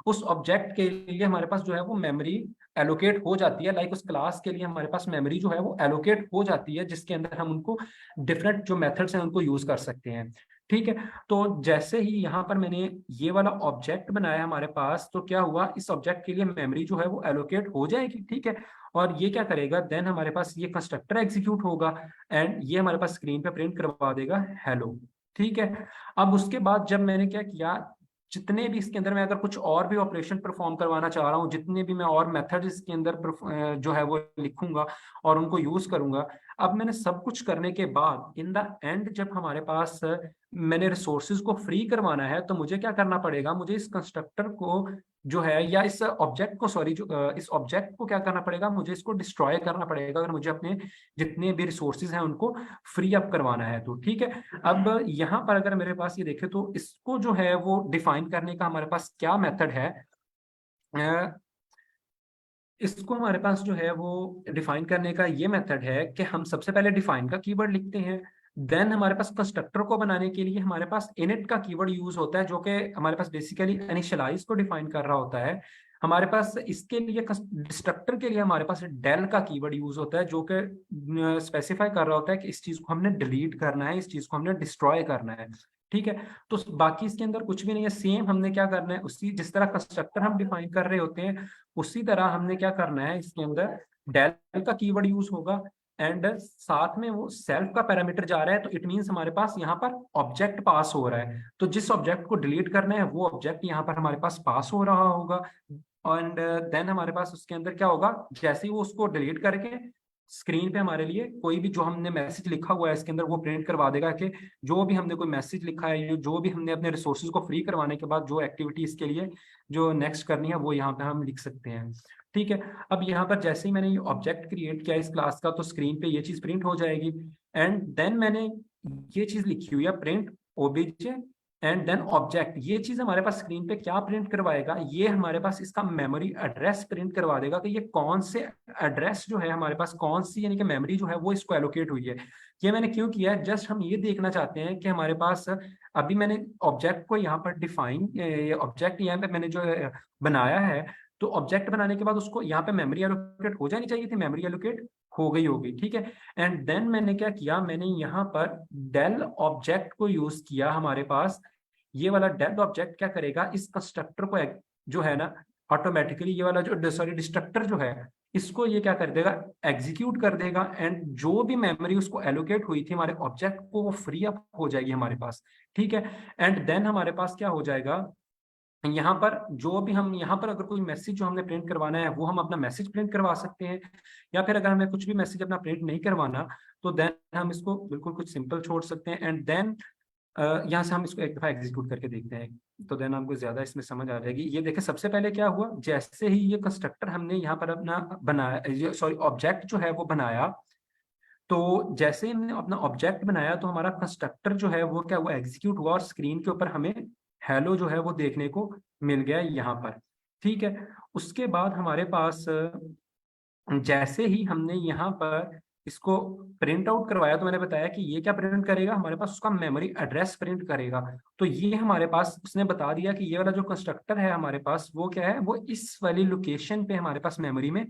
S1: उस ऑब्जेक्ट के लिए हमारे पास जो है वो मेमोरी एलोकेट हो जाती है। लाइक उस क्लास के लिए हमारे पास मेमोरी जो है वो एलोकेट हो जाती है, जिसके अंदर हम उनको डिफरेंट जो मेथड्स हैं उनको यूज कर सकते हैं। ठीक है, तो जैसे ही यहाँ पर मैंने ये वाला ऑब्जेक्ट बनाया हमारे पास, तो क्या हुआ, इस ऑब्जेक्ट के लिए मेमोरी जो है वो एलोकेट हो जाएगी। ठीक है, और ये क्या करेगा, देन हमारे पास ये कंस्ट्रक्टर एग्जीक्यूट होगा एंड ये हमारे पास स्क्रीन पे प्रिंट करवा देगा हेलो। ठीक है, अब उसके बाद जब मैंने क्या किया, जितने भी इसके अंदर मैं अगर कुछ और भी ऑपरेशन परफॉर्म करवाना चाह रहा हूँ, जितने भी मैं और मेथड इसके अंदर जो है वो लिखूंगा और उनको यूज करूंगा, अब मैंने सब कुछ करने के बाद इन द एंड जब हमारे पास मैंने रिसोर्सेज को फ्री करवाना है, तो मुझे क्या करना पड़ेगा, मुझे इस कंस्ट्रक्टर को जो है या इस ऑब्जेक्ट को सॉरी जो इस ऑब्जेक्ट को क्या करना पड़ेगा, मुझे इसको डिस्ट्रॉय करना पड़ेगा अगर मुझे अपने जितने भी रिसोर्सेज हैं उनको फ्री अप करवाना है तो। ठीक है, अब यहाँ पर अगर मेरे पास ये देखें तो इसको जो है वो डिफाइन करने का हमारे पास क्या मेथड है, इसको हमारे पास जो है वो डिफाइन करने का ये मेथड है कि हम सबसे पहले डिफाइन का कीवर्ड लिखते हैं, देन हमारे पास कंस्ट्रक्टर को बनाने के लिए हमारे पास इनिट का कीवर्ड यूज होता है, जो कि हमारे पास बेसिकली इनिशियलाइज को डिफाइन कर रहा होता है। हमारे पास इसके लिए डिस्ट्रक्टर के लिए हमारे पास डेल का कीवर्ड यूज होता है, जो कि स्पेसिफाई कर रहा होता है कि इस चीज को हमने डिलीट करना है, इस चीज को हमने डिस्ट्रॉय करना है। ठीक है, तो बाकी इसके अंदर कुछ भी नहीं है, सेम हमने क्या करना है, उसी जिस तरह कंस्ट्रक्टर हम डिफाइन कर रहे होते हैं उसी तरह हमने क्या करना है, इसके अंदर डेल का कीवर्ड यूज होगा एंड साथ में वो सेल्फ का पैरामीटर जा रहा है, तो इट मींस हमारे पास यहाँ पर ऑब्जेक्ट पास हो रहा है। तो जिस ऑब्जेक्ट को डिलीट करना है वो ऑब्जेक्ट यहाँ पर हमारे पास पास हो रहा होगा एंड देन हमारे पास उसके अंदर क्या होगा, जैसे ही वो उसको डिलीट करके स्क्रीन पे हमारे लिए कोई भी जो हमने मैसेज लिखा हुआ है इसके अंदर वो प्रिंट करवा देगा कि जो भी हमने कोई मैसेज लिखा है, जो भी हमने अपने रिसोर्सेज को फ्री करवाने के बाद जो एक्टिविटी इसके लिए जो नेक्स्ट करनी है वो यहाँ पे हम लिख सकते हैं। ठीक है, अब यहाँ पर जैसे ही मैंने ये ऑब्जेक्ट क्रिएट किया इस क्लास का, तो स्क्रीन पे ये चीज प्रिंट हो जाएगी एंड देन मैंने ये चीज लिखी हुई है print OBJ and then object. ये चीज हमारे पास स्क्रीन पे क्या प्रिंट करवाएगा, ये हमारे पास इसका मेमोरी एड्रेस प्रिंट करवा देगा कि ये कौन से एड्रेस जो है हमारे पास, कौन सी यानी कि मेमोरी जो है वो इसको एलोकेट हुई है। ये मैंने क्यों किया है, जस्ट हम ये देखना चाहते हैं कि हमारे पास अभी मैंने ऑब्जेक्ट को यहाँ पर डिफाइन, ऑब्जेक्ट यहाँ पे मैंने जो बनाया है, तो ऑब्जेक्ट बनाने के बाद उसको यहाँ पे मेमोरी एलोकेट हो जानी चाहिए थी, मेमोरी एलोकेट हो गई होगी। ठीक है, एंड देन मैंने क्या किया, मैंने यहाँ पर डेल ऑब्जेक्ट को यूज किया। हमारे पास ये वाला डेल ऑब्जेक्ट क्या करेगा, इस कंस्ट्रक्टर को जो है ना ऑटोमेटिकली ये वाला जो सॉरी डिस्ट्रक्टर जो है इसको ये क्या कर देगा, एग्जीक्यूट कर देगा एंड जो भी मेमोरी उसको एलोकेट हुई थी हमारे ऑब्जेक्ट को वो फ्री अप हो जाएगी हमारे पास। ठीक है, एंड देन हमारे पास क्या हो जाएगा, यहाँ पर जो भी हम यहाँ पर अगर कोई मैसेज जो हमने प्रिंट करवाना है वो हम अपना मैसेज प्रिंट करवा सकते हैं, या फिर अगर हमें कुछ भी मैसेज अपना प्रिंट नहीं करवाना तो देन हम इसको बिल्कुल कुछ सिंपल छोड़ सकते हैं एंड देन यहाँ से हम इसको एक दफा एग्जीक्यूट करके देखते हैं, तो देन हमको ज्यादा इसमें समझ आ जाएगी। ये देखें, सबसे पहले क्या हुआ, जैसे ही ये कंस्ट्रक्टर हमने यहाँ पर अपना बनाया, सॉरी ऑब्जेक्ट जो है वो बनाया, तो जैसे ही हमने अपना ऑब्जेक्ट बनाया तो हमारा कंस्ट्रक्टर जो है वो क्या हुआ, एग्जीक्यूट हुआ और स्क्रीन के ऊपर हमें हेलो जो है वो देखने को मिल गया यहाँ पर। ठीक है, उसके बाद हमारे पास जैसे ही हमने यहाँ पर इसको प्रिंट आउट करवाया तो मैंने बताया कि ये क्या प्रिंट करेगा, हमारे पास उसका मेमोरी एड्रेस प्रिंट करेगा। तो ये हमारे पास उसने बता दिया कि ये वाला जो कंस्ट्रक्टर है हमारे पास वो क्या है, वो इस वाली लोकेशन पे हमारे पास मेमोरी में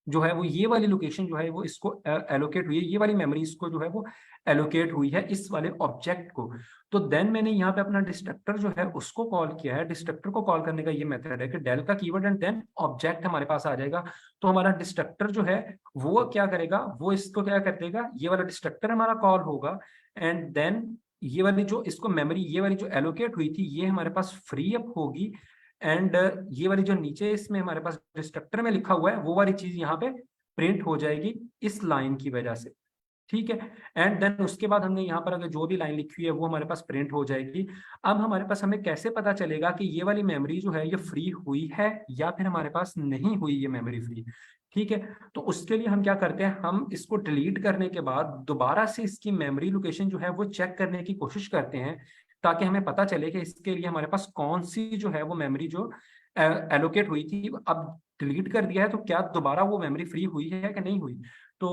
S1: जो है वो ये वाली लोकेशन जो है वो इसको एलोकेट हुई है, ये वाली मेमोरी इसको जो है वो एलोकेट हुई है इस वाले ऑब्जेक्ट को। तो देन मैंने यहाँ पे अपना डिस्ट्रक्टर जो है उसको कॉल किया है। डिस्ट्रक्टर को कॉल करने का ये मेथड है कि डेल का कीवर्ड एंड देन ऑब्जेक्ट हमारे पास आ जाएगा। तो हमारा डिस्ट्रक्टर जो है वो क्या करेगा, वो इसको क्या कर देगा, ये वाला डिस्ट्रक्टर हमारा कॉल होगा एंड देन ये वाली जो इसको मेमोरी ये वाली जो एलोकेट हुई थी ये हमारे पास फ्री अप होगी एंड ये वाली जो नीचे इसमें हमारे पास डिस्ट्रक्टर में लिखा हुआ है वो वाली चीज यहाँ पे प्रिंट हो जाएगी इस लाइन की वजह से। ठीक है, एंड देन उसके बाद हमने यहाँ पर अगर जो भी लाइन लिखी हुई है वो हमारे पास प्रिंट हो जाएगी। अब हमारे पास हमें कैसे पता चलेगा कि ये वाली मेमोरी जो है ये फ्री हुई है या फिर हमारे पास नहीं हुई ये मेमोरी फ्री। ठीक है, तो उसके लिए हम क्या करते हैं, हम इसको डिलीट करने के बाद दोबारा से इसकी मेमोरी लोकेशन जो है वो चेक करने की कोशिश करते हैं ताकि हमें पता चले कि इसके लिए हमारे पास कौन सी जो है वो मेमोरी जो एलोकेट हुई थी, अब डिलीट कर दिया है तो क्या दोबारा वो मेमोरी फ्री हुई है कि नहीं हुई। तो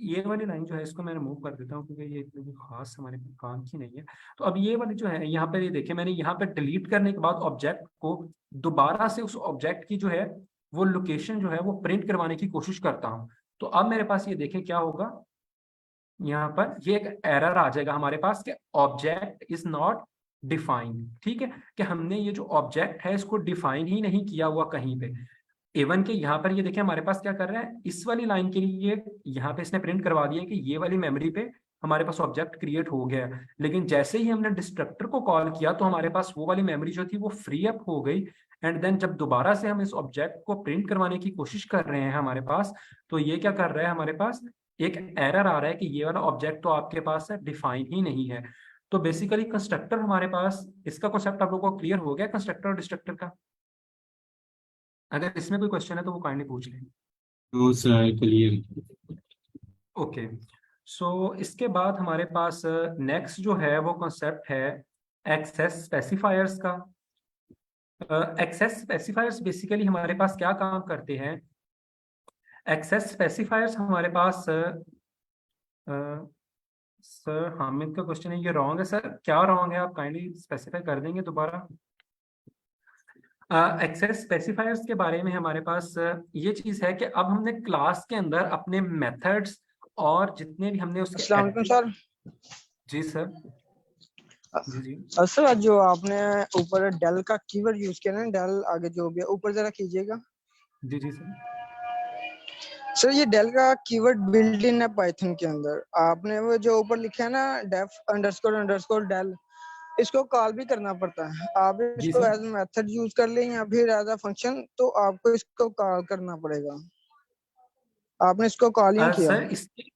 S1: ये वाली लाइन जो है इसको मैं रिमूव कर देता हूँ क्योंकि ये इतनी खास हमारे काम की नहीं है। तो अब ये वाली जो है यहाँ पर ये देखिए, मैंने यहाँ पर डिलीट करने के बाद ऑब्जेक्ट को दोबारा से उस ऑब्जेक्ट की जो है वो लोकेशन जो है वो प्रिंट करवाने की कोशिश करता हूँ। तो अब मेरे पास ये देखें क्या होगा, यहाँ पर ये एक एरर आ जाएगा हमारे पास कि ऑब्जेक्ट इज नॉट डिफाइंड। ठीक है, कि हमने ये जो ऑब्जेक्ट है इसको डिफाइन ही नहीं किया हुआ कहीं पे। इवन के यहाँ पर ये देखिए हमारे पास क्या कर रहा है, इस वाली लाइन के लिए यहाँ पे इसने प्रिंट करवा दिया कि ये वाली मेमोरी पे हमारे पास ऑब्जेक्ट क्रिएट हो गया है, लेकिन जैसे ही हमने डिस्ट्रक्टर को कॉल किया तो हमारे पास वो वाली मेमोरी जो थी वो फ्री अप हो गई एंड देन जब दोबारा से हम इस ऑब्जेक्ट को प्रिंट करवाने की कोशिश कर रहे हैं हमारे पास, तो ये क्या कर रहा है, हमारे पास एक एरर आ रहा है कि ये वाला ऑब्जेक्ट तो आपके पास डिफाइन ही नहीं है। तो बेसिकली कंस्ट्रक्टर हमारे पास, इसका कॉन्सेप्ट आप लोगों को क्लियर हो गया कंस्ट्रक्टर और डिस्ट्रक्टर का? अगर इसमें कोई क्वेश्चन है तो वो काइंडली पूछ लें।
S7: No sir, clear.
S1: Okay, so इसके बाद हमारे पास नेक्स्ट जो है वो कॉन्सेप्ट है एक्सेस स्पेसिफायर्स का। एक्सेस स्पेसिफायर्स बेसिकली हमारे पास क्या काम करते हैं? एक्सेस स्पेसिफायर्स हमारे पास सर हामिद का क्वेश्चन है, ये रॉन्ग है सर, क्या रॉन्ग है? आप काइंडली स्पेसिफाई कर देंगे दोबारा। एक्सेस स्पेसिफायर्स के बारे में हमारे पास ये चीज है कि अब हमने क्लास के अंदर अपने मेथड्स और जितने भी हमने उसके
S8: अस्सलाम वालेकुम सर।
S1: जी सर। जी जी
S8: सर जो आपने ऊपर डेल का कीवर्ड यूज किया ना, डेल आगे जो भी है ऊपर जरा कीजिएगा।
S1: जी जी सर।
S8: सर ये डेल का कीवर्ड बिल्ड इन है पाइथन के अंदर। आपने वो जो ऊपर लिखा है ना डेफ अंडरस्कोर डेल, इसको कॉल भी करना पड़ता है। आप
S1: जी
S8: इसको
S1: सर।
S8: एज मेथड यूज कर लें या फिर एज अ फंक्शन, तो आपको इसको कॉल करना पड़ेगा। आपने इसको कॉल ही नहीं किया।
S1: सर इसके